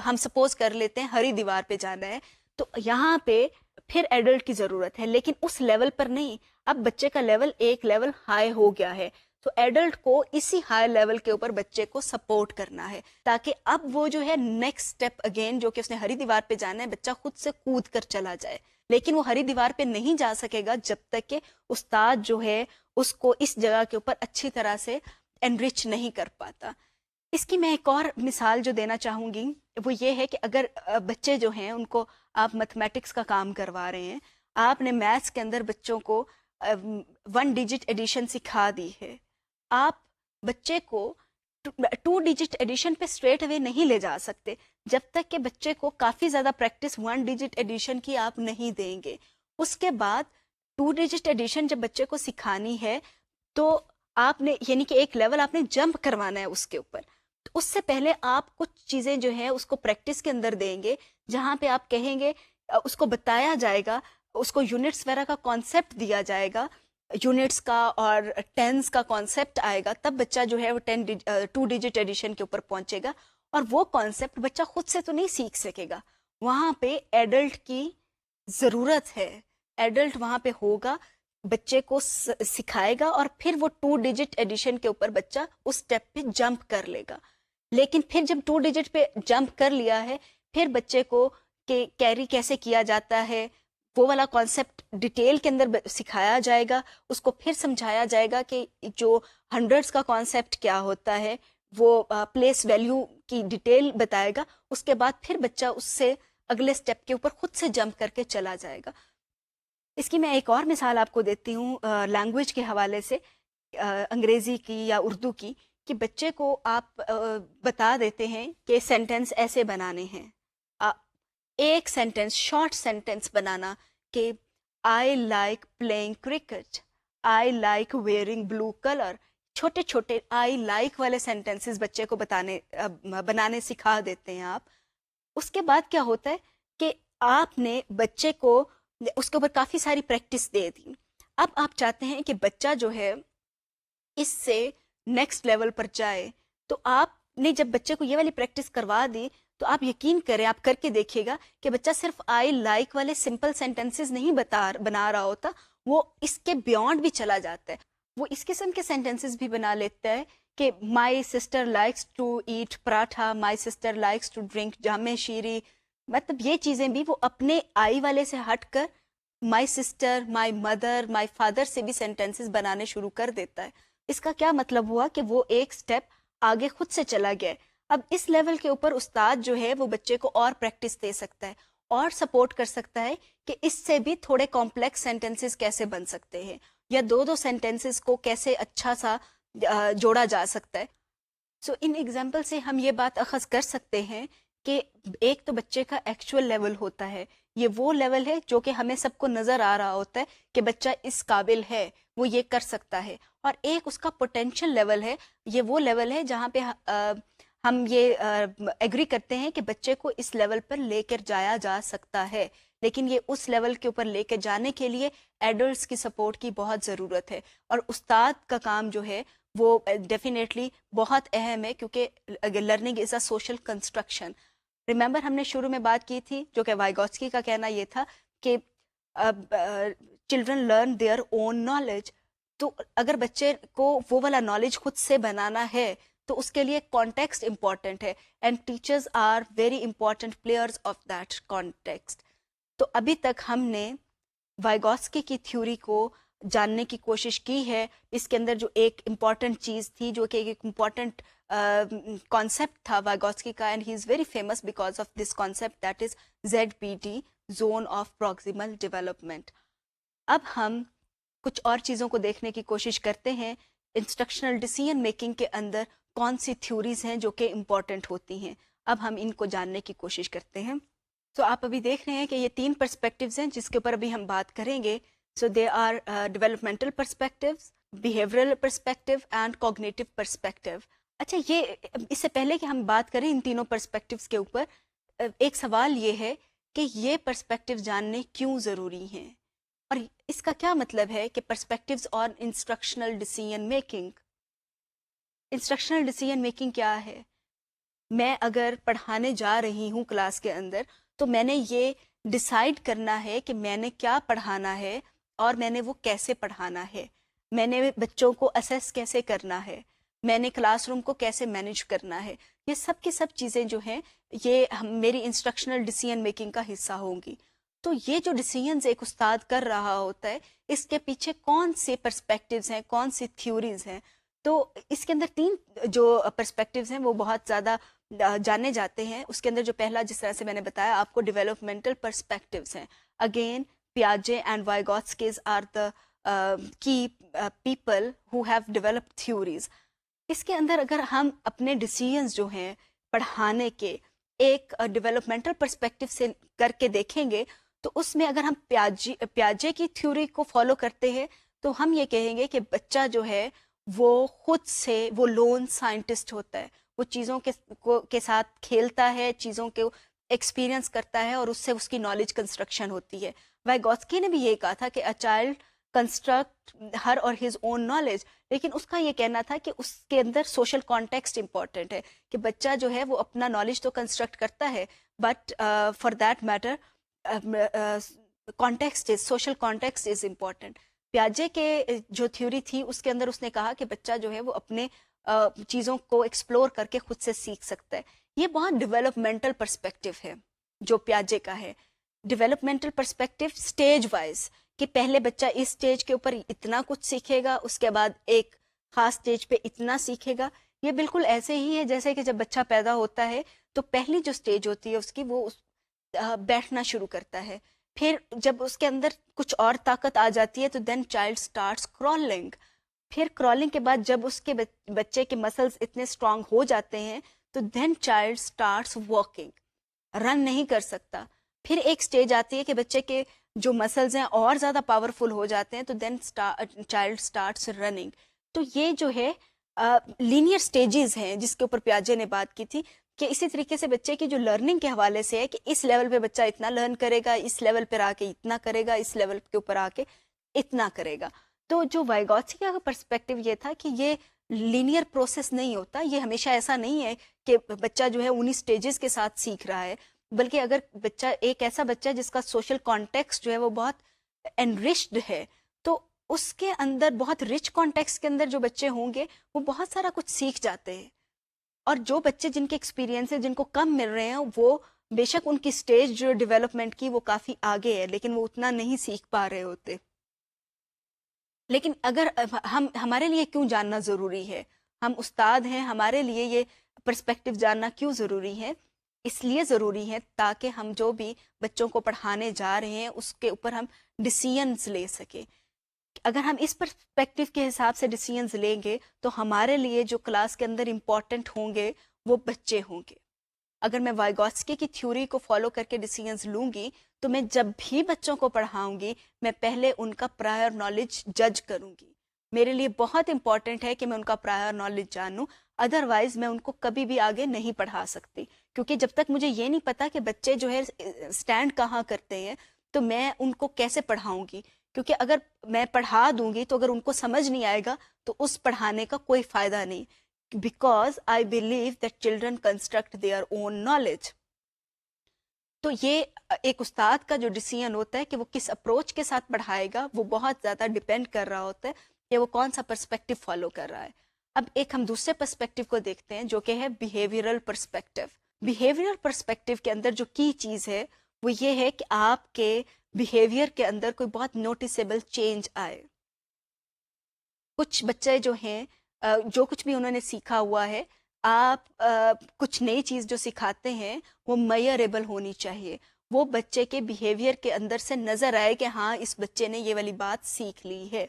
ہم سپوز کر لیتے ہیں ہری دیوار پہ جانا ہے، تو یہاں پہ پھر ایڈلٹ کی ضرورت ہے، لیکن اس لیول پر نہیں. اب بچے کا لیول ایک لیول ہائی ہو گیا ہے، تو ایڈلٹ کو اسی ہائی لیول کے اوپر بچے کو سپورٹ کرنا ہے تاکہ اب وہ جو ہے نیکسٹ سٹیپ اگین جو کہ اس نے ہری دیوار پہ جانا ہے، بچہ خود سے کود کر چلا جائے. لیکن وہ ہری دیوار پہ نہیں جا سکے گا جب تک کہ استاد جو ہے اس کو اس جگہ کے اوپر اچھی طرح سے انرچ نہیں کر پاتا. اس کی میں ایک اور مثال جو دینا چاہوں گی وہ یہ ہے کہ اگر بچے جو ہیں ان کو آپ میتھمیٹکس کا کام کروا رہے ہیں، آپ نے میتھس کے اندر بچوں کو 1 ڈیجٹ ایڈیشن سکھا دی ہے، آپ بچے کو 2 ڈیجٹ ایڈیشن پہ اسٹریٹ اوے نہیں لے جا سکتے جب تک کہ بچے کو کافی زیادہ پریکٹس 1 ڈیجٹ ایڈیشن کی آپ نہیں دیں گے. اس کے بعد 2 ڈیجٹ ایڈیشن جب بچے کو سکھانی ہے تو آپ نے یعنی کہ ایک لیول آپ نے جمپ کروانا ہے اس کے اوپر. اس سے پہلے آپ کچھ چیزیں جو ہیں اس کو پریکٹس کے اندر دیں گے، جہاں پہ آپ کہیں گے اس کو بتایا جائے گا، اس کو یونٹس وغیرہ کا کانسیپٹ دیا جائے گا، یونٹس کا اور ٹینس کا کانسیپٹ آئے گا، تب بچہ جو ہے وہ 2 ڈیجٹ ایڈیشن کے اوپر پہنچے گا. اور وہ کانسیپٹ بچہ خود سے تو نہیں سیکھ سکے گا، وہاں پہ ایڈلٹ کی ضرورت ہے. ایڈلٹ وہاں پہ ہوگا، بچے کو سکھائے گا اور پھر وہ 2 ڈیجٹ ایڈیشن کے اوپر بچہ اس سٹیپ پہ جمپ کر لے گا. لیکن پھر جب 2 ڈیجٹ پہ جمپ کر لیا ہے، پھر بچے کو کہ کیری کیسے کیا جاتا ہے وہ والا کانسیپٹ ڈیٹیل کے اندر سکھایا جائے گا. اس کو پھر سمجھایا جائے گا کہ جو ہنڈریڈس کا کانسیپٹ کیا ہوتا ہے، وہ پلیس ویلیو کی ڈیٹیل بتائے گا. اس کے بعد پھر بچہ اس سے اگلے سٹیپ کے اوپر خود سے جمپ کر کے چلا جائے گا. اس کی میں ایک اور مثال آپ کو دیتی ہوں لینگویج کے حوالے سے، انگریزی کی یا اردو کی، کہ بچے کو آپ بتا دیتے ہیں کہ سینٹنس ایسے بنانے ہیں. ایک سینٹنس، شارٹ سینٹنس بنانا کہ I like playing cricket, I like wearing blue colour. چھوٹے چھوٹے آئی لائک والے سینٹنسز بچے کو بنانے سکھا دیتے ہیں آپ. اس کے بعد کیا ہوتا ہے کہ آپ نے بچے کو اس کے اوپر کافی ساری پریکٹس دے دی. اب آپ چاہتے ہیں کہ بچہ جو ہے اس سے نیکسٹ لیول پر جائے، تو آپ نے جب بچے کو یہ والی پریکٹس کروا دی تو آپ یقین کریں، آپ کر کے دیکھیے گا کہ بچہ صرف آئی لائک والے سمپل سینٹنسز نہیں بنا رہا ہوتا، وہ اس کے بیونڈ بھی چلا جاتا ہے. وہ اس قسم کے سینٹنسز بھی بنا لیتا ہے کہ my sister likes to eat paratha, my sister likes to drink Jame Shirin. مطلب یہ چیزیں بھی وہ اپنے آئی والے سے ہٹ کر my sister, my mother, my father سے بھی سینٹنسز بنانے شروع کر دیتا ہے. اس کا کیا مطلب ہوا کہ وہ ایک سٹیپ آگے خود سے چلا گیا. اب اس لیول کے اوپر استاد جو ہے وہ بچے کو اور پریکٹس دے سکتا ہے اور سپورٹ کر سکتا ہے کہ اس سے بھی تھوڑے کمپلیکس سینٹنسز کیسے بن سکتے ہیں، یا 2 سینٹنسز کو کیسے اچھا سا جوڑا جا سکتا ہے. سو ان ایگزامپل سے ہم یہ بات اخذ کر سکتے ہیں کہ ایک تو بچے کا ایکچوئل لیول ہوتا ہے، یہ وہ لیول ہے جو کہ ہمیں سب کو نظر آ رہا ہوتا ہے کہ بچہ اس قابل ہے، وہ یہ کر سکتا ہے. اور ایک اس کا پوٹینشیل لیول ہے، یہ وہ لیول ہے جہاں پہ ہم یہ ایگری کرتے ہیں کہ بچے کو اس لیول پر لے کر جایا جا سکتا ہے. لیکن یہ اس لیول کے اوپر لے کے جانے کے لیے ایڈلٹس کی سپورٹ کی بہت ضرورت ہے، اور استاد کا کام جو ہے وہ ڈیفینیٹلی بہت اہم ہے، کیونکہ learning is a social construction. Remember ہم نے شروع میں بات کی تھی جو کہ وائگوٹسکی کا کہنا یہ تھا کہ children learn their own knowledge. تو اگر بچے کو وہ والا نالج خود سے بنانا ہے تو اس کے لیے کانٹیکسٹ امپورٹنٹ ہے، and teachers are very important players of that context. تو ابھی تک ہم نے وائگوٹسکی کی تھیوری کو جاننے کی کوشش کی ہے. اس کے اندر جو ایک امپورٹنٹ چیز تھی، جو کہ ایک امپورٹنٹ کانسیپٹ تھا وائگوٹسکی کا، and he is very famous because of this concept, that is ZPD، zone of proximal development. اب ہم کچھ اور چیزوں کو دیکھنے کی کوشش کرتے ہیں. انسٹرکشنل ڈیسیژن میکنگ کے اندر کون سی تھیوریز ہیں جو کہ امپورٹنٹ ہوتی ہیں، اب ہم ان کو جاننے کی کوشش کرتے ہیں. تو آپ ابھی دیکھ رہے ہیں کہ یہ 3 پرسپیکٹیوز ہیں جس کے اوپر ابھی ہم بات کریں گے. So there are developmental perspectives, behavioral perspective and cognitive perspective. اچھا یہ اس سے پہلے کہ ہم بات کریں ان تینوں پرسپیکٹیوز کے اوپر، ایک سوال یہ ہے کہ یہ پرسپیکٹیو جاننے کیوں ضروری ہیں، اور اس کا کیا مطلب ہے کہ پرسپیکٹیوز اور instructional decision making. Instructional decision making کیا ہے؟ میں اگر پڑھانے جا رہی ہوں کلاس کے اندر تو میں نے یہ ڈیسائیڈ کرنا ہے کہ میں نے کیا پڑھانا ہے اور میں نے وہ کیسے پڑھانا ہے، میں نے بچوں کو اسیس کیسے کرنا ہے، میں نے کلاس روم کو کیسے مینیج کرنا ہے. یہ سب کی سب چیزیں جو ہیں یہ میری انسٹرکشنل ڈیسیژن میکنگ کا حصہ ہوں گی. تو یہ جو ڈیسیژنز ایک استاد کر رہا ہوتا ہے اس کے پیچھے کون سے پرسپیکٹیوز ہیں، کون سی تھیوریز ہیں. تو اس کے اندر 3 جو پرسپیکٹیوز ہیں وہ بہت زیادہ جانے جاتے ہیں. اس کے اندر جو پہلا، جس طرح سے میں نے بتایا آپ کو، ڈیولپمنٹل پرسپیکٹیوز ہیں. اگین پیاجے and Vygotsky's are the key people who have developed theories. اس کے اندر اگر ہم اپنے ڈیسیژنز جو ہیں پڑھانے کے ایک ڈیولپمنٹل پرسپیکٹیو سے کر کے دیکھیں گے تو اس میں اگر ہم پیاجے کی تھیوری کو فالو کرتے ہیں تو ہم یہ کہیں گے کہ بچہ جو ہے وہ خود سے وہ لون سائنٹسٹ ہوتا ہے، وہ چیزوں کے ساتھ کھیلتا ہے، چیزوں کے ایکسپیرئنس کرتا ہے اور اس سے اس کی نالج کنسٹرکشن ہوتی ہے. وائگوٹسکی نے بھی یہ کہا تھا کہ اے چائلڈ کنسٹرکٹ ہر اور ہز اون نالج، لیکن اس کا یہ کہنا تھا کہ اس کے اندر سوشل کانٹیکسٹ امپورٹنٹ ہے، کہ بچہ جو ہے وہ اپنا نالج تو کنسٹرکٹ کرتا ہے but for that matter context is social context is important. پیاجے کے جو تھیوری تھی اس کے اندر اس نے کہا کہ بچہ جو ہے وہ اپنے چیزوں کو ایکسپلور کر کے خود سے سیکھ سکتا ہے. یہ بہت ڈیولپمنٹل پرسپیکٹیو ہے جو پیاجے کا ہے. ڈیولپمنٹل پرسپیکٹیو اسٹیج وائز، کہ پہلے بچہ اس اسٹیج کے اوپر اتنا کچھ سیکھے گا، اس کے بعد ایک خاص اسٹیج پہ اتنا سیکھے گا. یہ بالکل ایسے ہی ہے جیسے کہ جب بچہ پیدا ہوتا ہے تو پہلی جو اسٹیج ہوتی ہے اس کی، وہ بیٹھنا شروع کرتا ہے. پھر جب اس کے اندر کچھ اور طاقت آ جاتی ہے تو دین چائلڈ اسٹارٹس کرالنگ. پھر کرالنگ کے بعد جب اس کے بچے کے مسلز اتنے اسٹرانگ ہو جاتے ہیں تو دین چائلڈ اسٹارٹس واکنگ. رن نہیں کر سکتا. پھر ایک اسٹیج آتی ہے کہ بچے کے جو مسلز ہیں اور زیادہ پاورفل ہو جاتے ہیں تو دین چائلڈ اسٹارٹس رننگ. تو یہ جو ہے لینئر سٹیجز ہیں جس کے اوپر پیاجے نے بات کی تھی، کہ اسی طریقے سے بچے کی جو لرننگ کے حوالے سے ہے کہ اس لیول پہ بچہ اتنا لرن کرے گا، اس لیول پہ آ کے اتنا کرے گا، اس لیول کے اوپر آ کے اتنا کرے گا. تو جو وائگوٹسکی کا پرسپیکٹیو یہ تھا کہ یہ لینئر پروسیس نہیں ہوتا، یہ ہمیشہ ایسا نہیں ہے کہ بچہ جو ہے انہی سٹیجز کے ساتھ سیکھ رہا ہے، بلکہ اگر بچہ ایک ایسا بچہ جس کا سوشل کانٹیکسٹ جو ہے وہ بہت انرچڈ ہے تو اس کے اندر، بہت رچ کانٹیکسٹ کے اندر جو بچے ہوں گے وہ بہت سارا کچھ سیکھ جاتے ہیں. اور جو بچے جن کے ایکسپیرینس جن کو کم مل رہے ہیں وہ بے شک ان کی سٹیج جو ڈیولپمنٹ کی وہ کافی آگے ہے لیکن وہ اتنا نہیں سیکھ پا رہے ہوتے. لیکن اگر ہمارے لیے کیوں جاننا ضروری ہے، ہم استاد ہیں، ہمارے لیے یہ پرسپیکٹیو جاننا کیوں ضروری ہے؟ اس لیے ضروری ہے تاکہ ہم جو بھی بچوں کو پڑھانے جا رہے ہیں اس کے اوپر ہم ڈیسیژنز لے سکیں. اگر ہم اس پرسپیکٹیو کے حساب سے ڈیسیژنز لیں گے تو ہمارے لیے جو کلاس کے اندر امپورٹنٹ ہوں گے وہ بچے ہوں گے. اگر میں وائگوٹسکی کی تھیوری کو فالو کر کے ڈیسیژنز لوں گی تو میں جب بھی بچوں کو پڑھاؤں گی میں پہلے ان کا پرائر نالج جج کروں گی. میرے لیے بہت امپورٹنٹ ہے کہ میں ان کا پرائر نالج جانوں، ادروائز میں ان کو کبھی بھی آگے نہیں پڑھا سکتی، کیونکہ جب تک مجھے یہ نہیں پتا کہ بچے جو ہے اسٹینڈ کہاں کرتے ہیں تو میں ان کو کیسے پڑھاؤں گی. کیونکہ اگر میں پڑھا دوں گی تو اگر ان کو سمجھ نہیں آئے گا تو اس پڑھانے کا کوئی فائدہ نہیں. Because I believe that children construct their own knowledge. تو یہ ایک استاد کا جو ڈیسیژن ہوتا ہے کہ وہ کس اپروچ کے ساتھ پڑھائے گا وہ بہت زیادہ ڈیپینڈ کر رہا ہوتا ہے کہ وہ کون سا پرسپیکٹیو فالو کر رہا ہے. اب ایک ہم دوسرے پرسپیکٹیو کو دیکھتے ہیں جو کہ ہے بیہیویئرل پرسپیکٹیو. بیہیویئرل پرسپیکٹیو کے اندر جو کی چیز ہے وہ یہ ہے کہ آپ کے بیہیویئر کے اندر کوئی بہت نوٹیسیبل چینج آئے. کچھ بچے جو ہیں جو کچھ بھی انہوں نے سیکھا ہوا ہے، آپ کچھ نئی چیز جو سکھاتے ہیں وہ میئریبل ہونی چاہیے، وہ بچے کے بیہیویئر کے اندر سے نظر آئے کہ ہاں اس بچے نے یہ والی بات سیکھ لی ہے.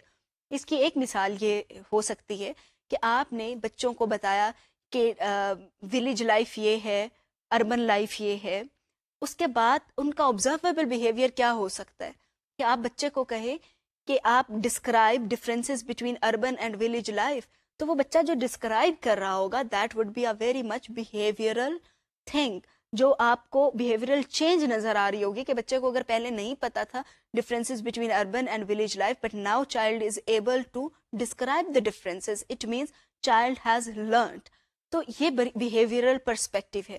اس کی ایک مثال یہ ہو سکتی ہے کہ آپ نے بچوں کو بتایا کہ ولیج لائف یہ ہے، اربن لائف یہ ہے. اس کے بعد ان کا آبزرویبل بیہیویئر کیا ہو سکتا ہے کہ آپ بچے کو کہیں کہ آپ describe differences between urban and village life, تو وہ بچہ جو ڈسکرائب کر رہا ہوگا that would be a very much behavioural thing, جو آپ کو بیہیویئرل چینج نظر آ رہی ہوگی کہ بچے کو اگر پہلے نہیں پتا تھا differences between urban and village life, but now child is able to describe the differences. It means child has learned. تو یہ behavioral perspective ہے.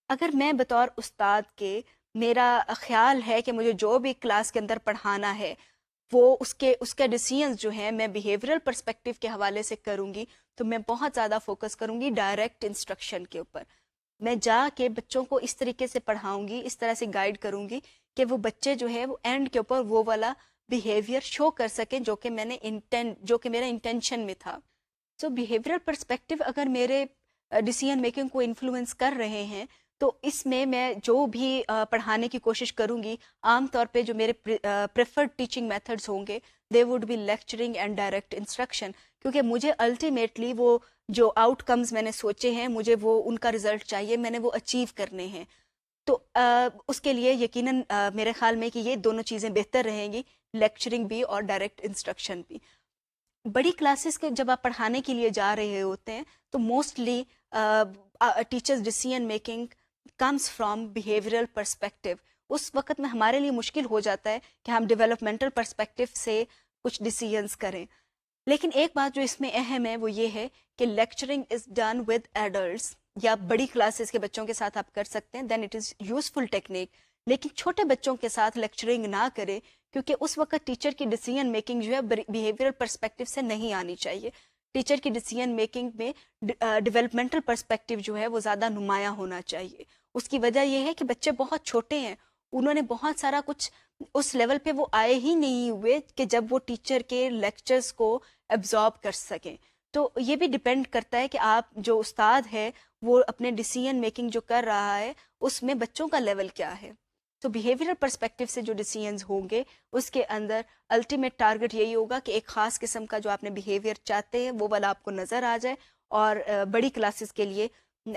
اگر میں بطور استاد کے میرا خیال ہے کہ مجھے جو بھی کلاس کے اندر پڑھانا ہے وہ اس کا ڈیسیژنز جو ہیں میں بیہیویئرل پرسپیکٹو کے حوالے سے کروں گی, تو میں بہت زیادہ فوکس کروں گی ڈائریکٹ انسٹرکشن کے اوپر. میں جا کے بچوں کو اس طریقے سے پڑھاؤں گی, اس طرح سے گائیڈ کروں گی کہ وہ بچے جو ہے وہ اینڈ کے اوپر وہ والا بیہیویئر شو کر سکیں جو کہ میرا انٹینشن میں تھا. سو بیہیویئرل پرسپیکٹو اگر میرے ڈیسیژن میکنگ کو انفلوئنس کر رہے ہیں تو اس میں جو بھی پڑھانے کی کوشش کروں گی, عام طور پہ جو میرے پریفرڈ ٹیچنگ میتھڈز ہوں گے they would be lecturing and direct instruction, کیونکہ مجھے الٹیمیٹلی وہ جو آؤٹ کمز میں نے سوچے ہیں مجھے وہ ان کا رزلٹ چاہیے, میں نے وہ اچیو کرنے ہیں. تو اس کے لیے یقیناً میرے خیال میں کہ یہ دونوں چیزیں بہتر رہیں گی, لیکچرنگ بھی اور ڈائریکٹ انسٹرکشن بھی. بڑی کلاسز کے جب آپ پڑھانے کے لیے جا رہے ہوتے ہیں تو mostly teachers decision making comes from behavioural perspective. اس وقت میں ہمارے لیے مشکل ہو جاتا ہے کہ ہم ڈیولپمنٹل پرسپیکٹو سے کچھ ڈیسیژنس کریں. لیکن ایک بات جو اس میں اہم ہے وہ یہ ہے کہ lecturing is done with adults, یا بڑی کلاسز کے بچوں کے ساتھ آپ کر سکتے ہیں, then it is useful technique. لیکن چھوٹے بچوں کے ساتھ لیکچرنگ نہ کرے, کیونکہ اس وقت ٹیچر کی ڈیسیژن میکنگ جو ہے بیہیویئرل پرسپیکٹو سے نہیں آنی چاہیے. ٹیچر کی ڈیسیژن میکنگ میں ڈیولپمنٹل پرسپیکٹو جو ہے وہ زیادہ نمایاں ہونا چاہیے. اس کی وجہ یہ ہے کہ بچے بہت چھوٹے ہیں, انہوں نے بہت سارا کچھ اس لیول پہ وہ آئے ہی نہیں ہوئے کہ جب وہ ٹیچر کے لیکچرز کو ایبزارب کر سکیں. تو یہ بھی ڈپینڈ کرتا ہے کہ آپ جو استاد ہے وہ اپنے ڈیسیژن میکنگ جو کر رہا ہے اس میں بچوں کا لیول کیا ہے. تو بیہیویئرل پرسپیکٹو سے جو ڈیسیژنز ہوں گے اس کے اندر الٹیمیٹ ٹارگٹ یہی ہوگا کہ ایک خاص قسم کا جو آپ نے بیہیویئر چاہتے ہیں وہ والا آپ کو نظر آ جائے, اور بڑی کلاسز کے لیے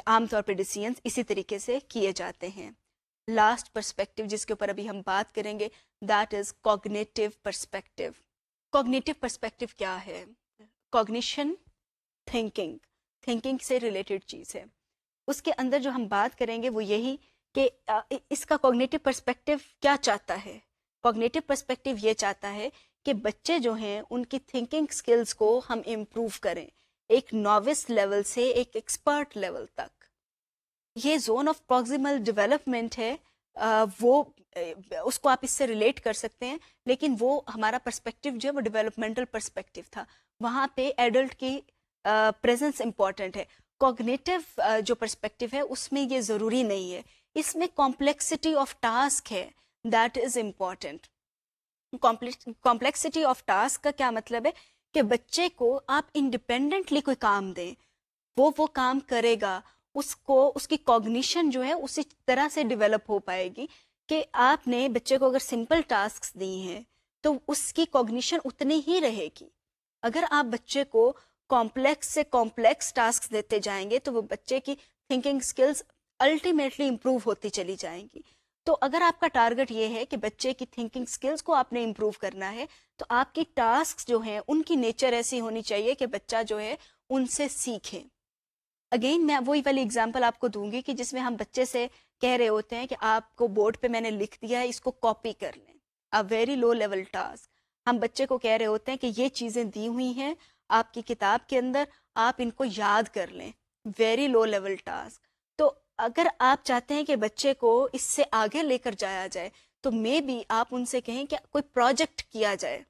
عام طور پہ ڈیسیژنز اسی طریقے سے کیے جاتے ہیں. لاسٹ پرسپیکٹو جس کے اوپر ابھی ہم بات کریں گے that is cognitive perspective. Cognitive perspective کیا ہے؟ کوگنیشن تھنکنگ سے ریلیٹڈ چیز ہے. اس کے اندر جو ہم بات کریں گے وہ یہی کہ اس کا کوگنیٹیو پرسپیکٹو کیا چاہتا ہے. کوگنیٹیو پرسپیکٹو یہ چاہتا ہے کہ بچے جو ہیں ان کی تھنکنگ سکلز کو ہم امپروو کریں, ایک نووس لیول سے ایک ایکسپرٹ لیول تک. یہ زون آف پروگزیمل ڈیولپمنٹ ہے, وہ اس کو آپ اس سے ریلیٹ کر سکتے ہیں, لیکن وہ ہمارا پرسپیکٹو جو ہے وہ ڈیولپمنٹل پرسپیکٹو تھا. وہاں پہ ایڈلٹ کی پریزنس امپورٹنٹ ہے. کوگنیٹیو جو پرسپیکٹو ہے اس میں یہ ضروری نہیں ہے, اس میں کمپلیکسٹی آف ٹاسک ہے that is important. Complexity of task کا کیا مطلب ہے کہ بچے کو آپ انڈیپینڈنٹلی کوئی کام دیں, وہ کام کرے گا, اس کی کوگنیشن جو ہے اسی طرح سے ڈیولپ ہو پائے گی کہ آپ نے بچے کو اگر سمپل ٹاسکس دی ہیں تو اس کی کوگنیشن اتنی ہی رہے گی. اگر آپ بچے کو کمپلیکس سے کمپلیکس ٹاسکس دیتے جائیں گے تو وہ بچے کی تھنکنگ سکلز الٹیمیٹلی امپروو ہوتی چلی جائیں گی. تو اگر آپ کا ٹارگٹ یہ ہے کہ بچے کی تھنکنگ سکلز کو آپ نے امپروو کرنا ہے تو آپ کی ٹاسکس جو ہیں ان کی نیچر ایسی ہونی چاہیے کہ بچہ جو ہے ان سے سیکھے. اگین میں وہی والی اگزامپل آپ کو دوں گی کہ جس میں ہم بچے سے کہہ رہے ہوتے ہیں کہ آپ کو بورڈ پہ میں نے لکھ دیا ہے, اس کو کاپی کر لیں, a very low level task. ہم بچے کو کہہ رہے ہوتے ہیں کہ یہ چیزیں دی ہوئی ہیں آپ کی کتاب کے اندر, آپ ان کو یاد کر لیں, ویری لو لیول ٹاسک. تو اگر آپ چاہتے ہیں کہ بچے کو اس سے آگے لے کر جایا جائے تو مے بی آپ ان سے کہیں کہ کوئی پروجیکٹ کیا جائے,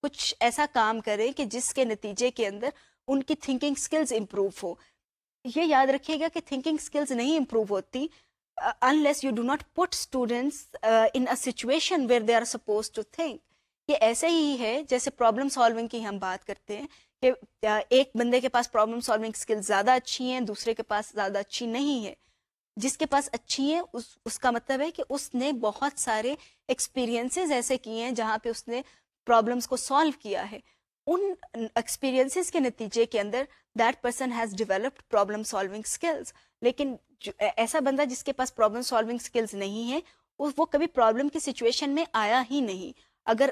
کچھ ایسا کام کریں کہ جس کے نتیجے کے اندر ان کی تھنکنگ سکلز امپروو ہو. یہ یاد رکھیے گا کہ تھنکنگ سکلز نہیں امپروو ہوتی unless you do not put students in a situation where they are supposed to think. یہ ایسے ہی ہے جیسے پرابلم سالونگ کی ہم بات کرتے ہیں کہ ایک بندے کے پاس پرابلم سالونگ سکلز زیادہ اچھی ہیں, دوسرے کے پاس زیادہ اچھی نہیں ہے. جس کے پاس اچھی ہے اس کا مطلب ہے کہ اس نے بہت سارے ایکسپیرینسز ایسے کیے ہیں جہاں پہ اس نے پرابلمس کو سالو کیا ہے. ان ایکسپیرینسز کے نتیجے کے اندر that person has developed problem solving skills. لیکن ایسا بندہ جس کے پاس پرابلم سالونگ سکلز نہیں ہے وہ کبھی پرابلم کی سچویشن میں آیا ہی نہیں. اگر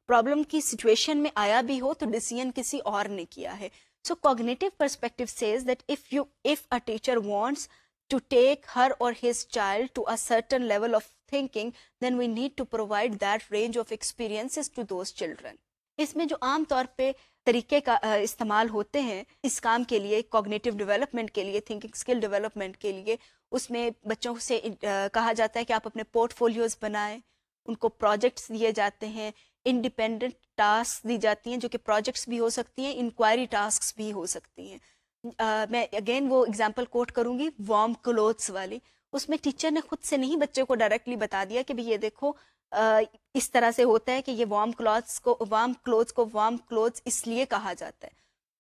پرابلم کی سچویشن میں آیا بھی ہو تو ڈیسیژن کسی اور نے کیا ہے. So cognitive perspective says that if a teacher wants to take her or his child to a certain level of thinking, then we need to provide that range of experiences to those children. اس میں جو عام طور پہ طریقے کا استعمال ہوتے ہیں اس کام کے لیے، کوگنیٹو ڈیولپمنٹ کے لیے، تھنکنگ اسکل ڈیولپمنٹ کے لیے، اس میں بچوں سے کہا جاتا ہے کہ آپ اپنے پورٹ فولیوز بنائیں، ان کو پروجیکٹس دیے جاتے ہیں، انڈیپینڈنٹ ٹاسک دی جاتی ہیں جو کہ پروجیکٹس بھی ہو سکتی ہیں، انکوائری ٹاسکس بھی ہو سکتی ہیں. میں اگین وہ اگزامپل کوٹ کروں گی وارم کلوتھس والی. اس میں ٹیچر نے خود سے نہیں بچے کو ڈائریکٹلی بتا دیا کہ یہ دیکھو اس طرح سے ہوتا ہے کہ یہ وارم کلوتھس کو وارم کلوتھس اس لیے کہا جاتا ہے.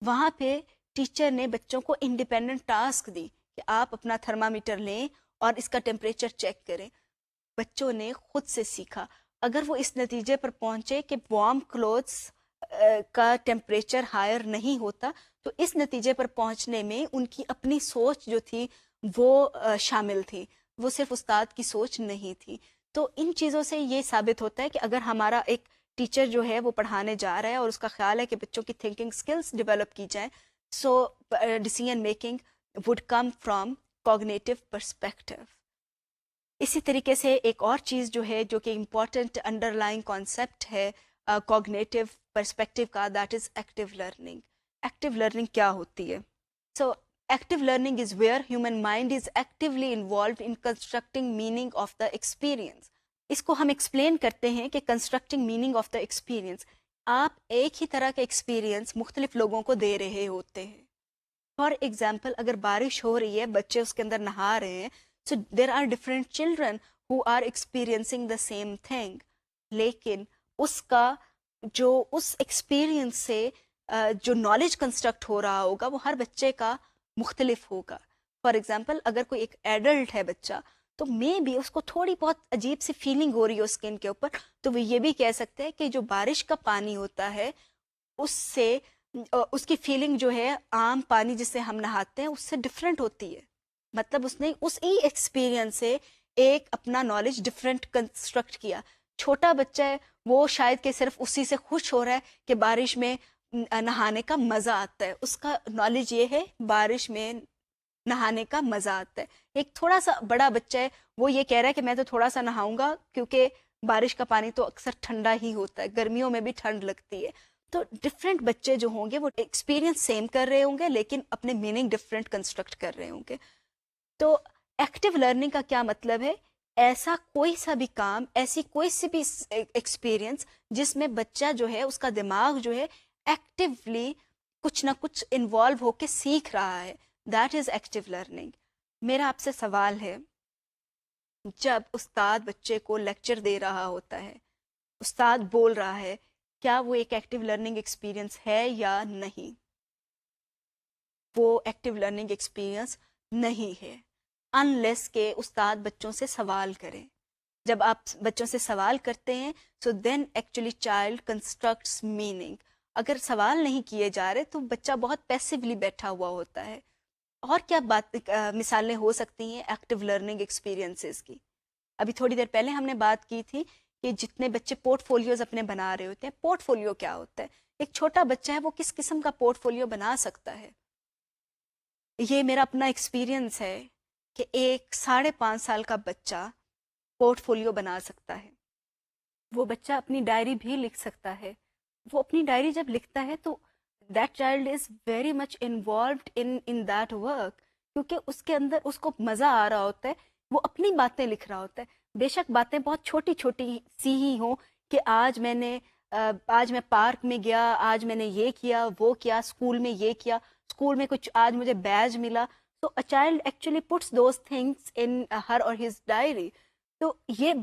وہاں پہ ٹیچر نے بچوں کو انڈیپینڈنٹ ٹاسک دی کہ آپ اپنا تھرمامیٹر لیں اور اس کا ٹیمپریچر چیک کریں. بچوں نے خود سے سیکھا. اگر وہ اس نتیجے پر پہنچے کہ وارم کلوتھس کا ٹیمپریچر ہائر نہیں ہوتا تو اس نتیجے پر پہنچنے میں ان کی اپنی سوچ جو تھی وہ شامل تھی، وہ صرف استاد کی سوچ نہیں تھی. تو ان چیزوں سے یہ ثابت ہوتا ہے کہ اگر ہمارا ایک ٹیچر جو ہے وہ پڑھانے جا رہا ہے اور اس کا خیال ہے کہ بچوں کی تھنکنگ سکلز ڈیولپ کی جائیں، so decision making would come from cognitive perspective. اسی طریقے سے ایک اور چیز جو ہے جو کہ امپورٹنٹ انڈر لائن کانسیپٹ ہے کوگنیٹو پرسپیکٹو کا، that is active learning. Active learning کیا ہوتی ہے؟ So active learning is where human mind is actually involved in constructing meaning of the experience. اس کو ہم ایکسپلین کرتے ہیں کہ constructing meaning of the experience. آپ ایک ہی طرح کا ایکسپیرئنس مختلف لوگوں کو دے رہے ہوتے ہیں. فار ایگزامپل اگر بارش ہو رہی ہے، بچے اس کے اندر نہا رہے ہیں، so there are different children who are experiencing the same thing. لیکن اس کا جو اس ایکسپیرئنس سے جو نالج کنسٹرکٹ ہو رہا ہوگا وہ ہر بچے کا مختلف ہوگا. فار ایگزامپل اگر کوئی ایک ایڈلٹ ہے بچہ تو مے بھی اس کو تھوڑی بہت عجیب سی فیلنگ ہو رہی ہے اسکن کے اوپر، تو وہ یہ بھی کہہ سکتے ہیں کہ جو بارش کا پانی ہوتا ہے اس سے اس کی فیلنگ جو ہے عام پانی جس سے ہم نہاتے ہیں اس سے ڈفرینٹ ہوتی ہے. مطلب اس نے اس ہی ایکسپیرئنس سے ایک اپنا نالج ڈفرینٹ کنسٹرکٹ کیا. چھوٹا بچہ ہے وہ شاید کہ صرف اسی سے خوش ہو رہا ہے کہ بارش میں نہانے کا مزہ آتا ہے، اس کا نالج یہ ہے بارش میں نہانے کا مزہ آتا ہے. ایک تھوڑا سا بڑا بچہ ہے وہ یہ کہہ رہا ہے کہ میں تو تھوڑا سا نہاؤں گا کیونکہ بارش کا پانی تو اکثر ٹھنڈا ہی ہوتا ہے، گرمیوں میں بھی ٹھنڈ لگتی ہے. تو ڈفرینٹ بچے جو ہوں گے وہ ایکسپیرئنس سیم کر رہے ہوں گے لیکن اپنے میننگ ڈفرینٹ کنسٹرکٹ کر رہے ہوں گے. تو ایکٹیو لرننگ کا کیا مطلب ہے؟ ایسا کوئی سا بھی کام، ایسی کوئی سی بھی ایکسپیرئنس جس میں بچہ جو ہے اس کا دماغ جو ہے ایکٹیولی کچھ نہ کچھ انوالو ہو کے سیکھ رہا ہے، دیٹ از ایکٹیو لرننگ. میرا آپ سے سوال ہے، جب استاد بچے کو لیکچر دے رہا ہوتا ہے، استاد بول رہا ہے، کیا وہ ایک ایکٹیو لرننگ ایکسپیرئنس ہے یا نہیں؟ وہ ایکٹیو لرننگ ایکسپیرئنس نہیں ہے انلیس کہ استاد بچوں سے سوال کریں. جب آپ بچوں سے سوال کرتے ہیں سو دین ایکچولی چائلڈ کنسٹرکٹس میننگ. اگر سوال نہیں کیے جا رہے تو بچہ بہت پیسیولی بیٹھا ہوا ہوتا ہے. اور کیا مثالیں ہو سکتی ہیں ایکٹیو لرننگ ایکسپیرئنسز کی؟ ابھی تھوڑی دیر پہلے ہم نے بات کی تھی کہ جتنے بچے پورٹ فولیوز اپنے بنا رہے ہوتے ہیں. پورٹ فولیو کیا ہوتا ہے؟ ایک چھوٹا بچہ ہے وہ کس قسم کا پورٹ فولیو بنا سکتا ہے؟ یہ میرا اپنا ایکسپیرئنس ہے کہ ایک 5.5 سال کا بچہ پورٹ فولیو بنا سکتا ہے. وہ بچہ اپنی ڈائری بھی لکھ سکتا ہے. وہ اپنی ڈائری جب لکھتا ہے تو that child is very much involved in that work, کیونکہ اس کے اندر اس کو مزہ آ رہا ہوتا ہے، وہ اپنی باتیں لکھ رہا ہوتا ہے. بے شک باتیں بہت چھوٹی چھوٹی سی ہی ہوں کہ آج میں پارک میں گیا، آج میں نے یہ کیا وہ کیا، اسکول میں یہ کیا، اسکول میں کچھ آج مجھے بیج ملا. So a child actually puts those things in her or his diary. تو یہ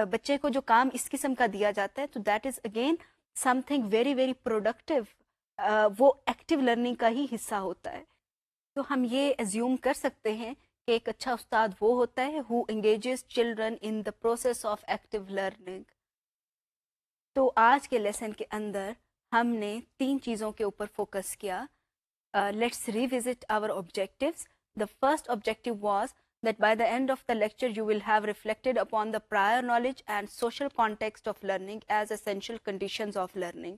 بچے کو جو کام اس قسم کا دیا جاتا ہے تو that is again some thing very very productive. وہ ایکٹیو لرننگ کا ہی حصہ ہوتا ہے. تو ہم یہ ایزیوم کر سکتے ہیں کہ ایک اچھا استاد وہ ہوتا ہے who engages children in the process of active learning. تو آج کے لیسن کے اندر ہم نے 3 چیزوں کے اوپر فوکس کیا. Let's revisit our objectives. The first objective was that by the end of the lecture you will have reflected upon the prior knowledge and social context of learning as essential conditions of learning.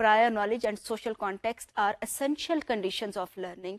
prior knowledge and social context are essential conditions of learning.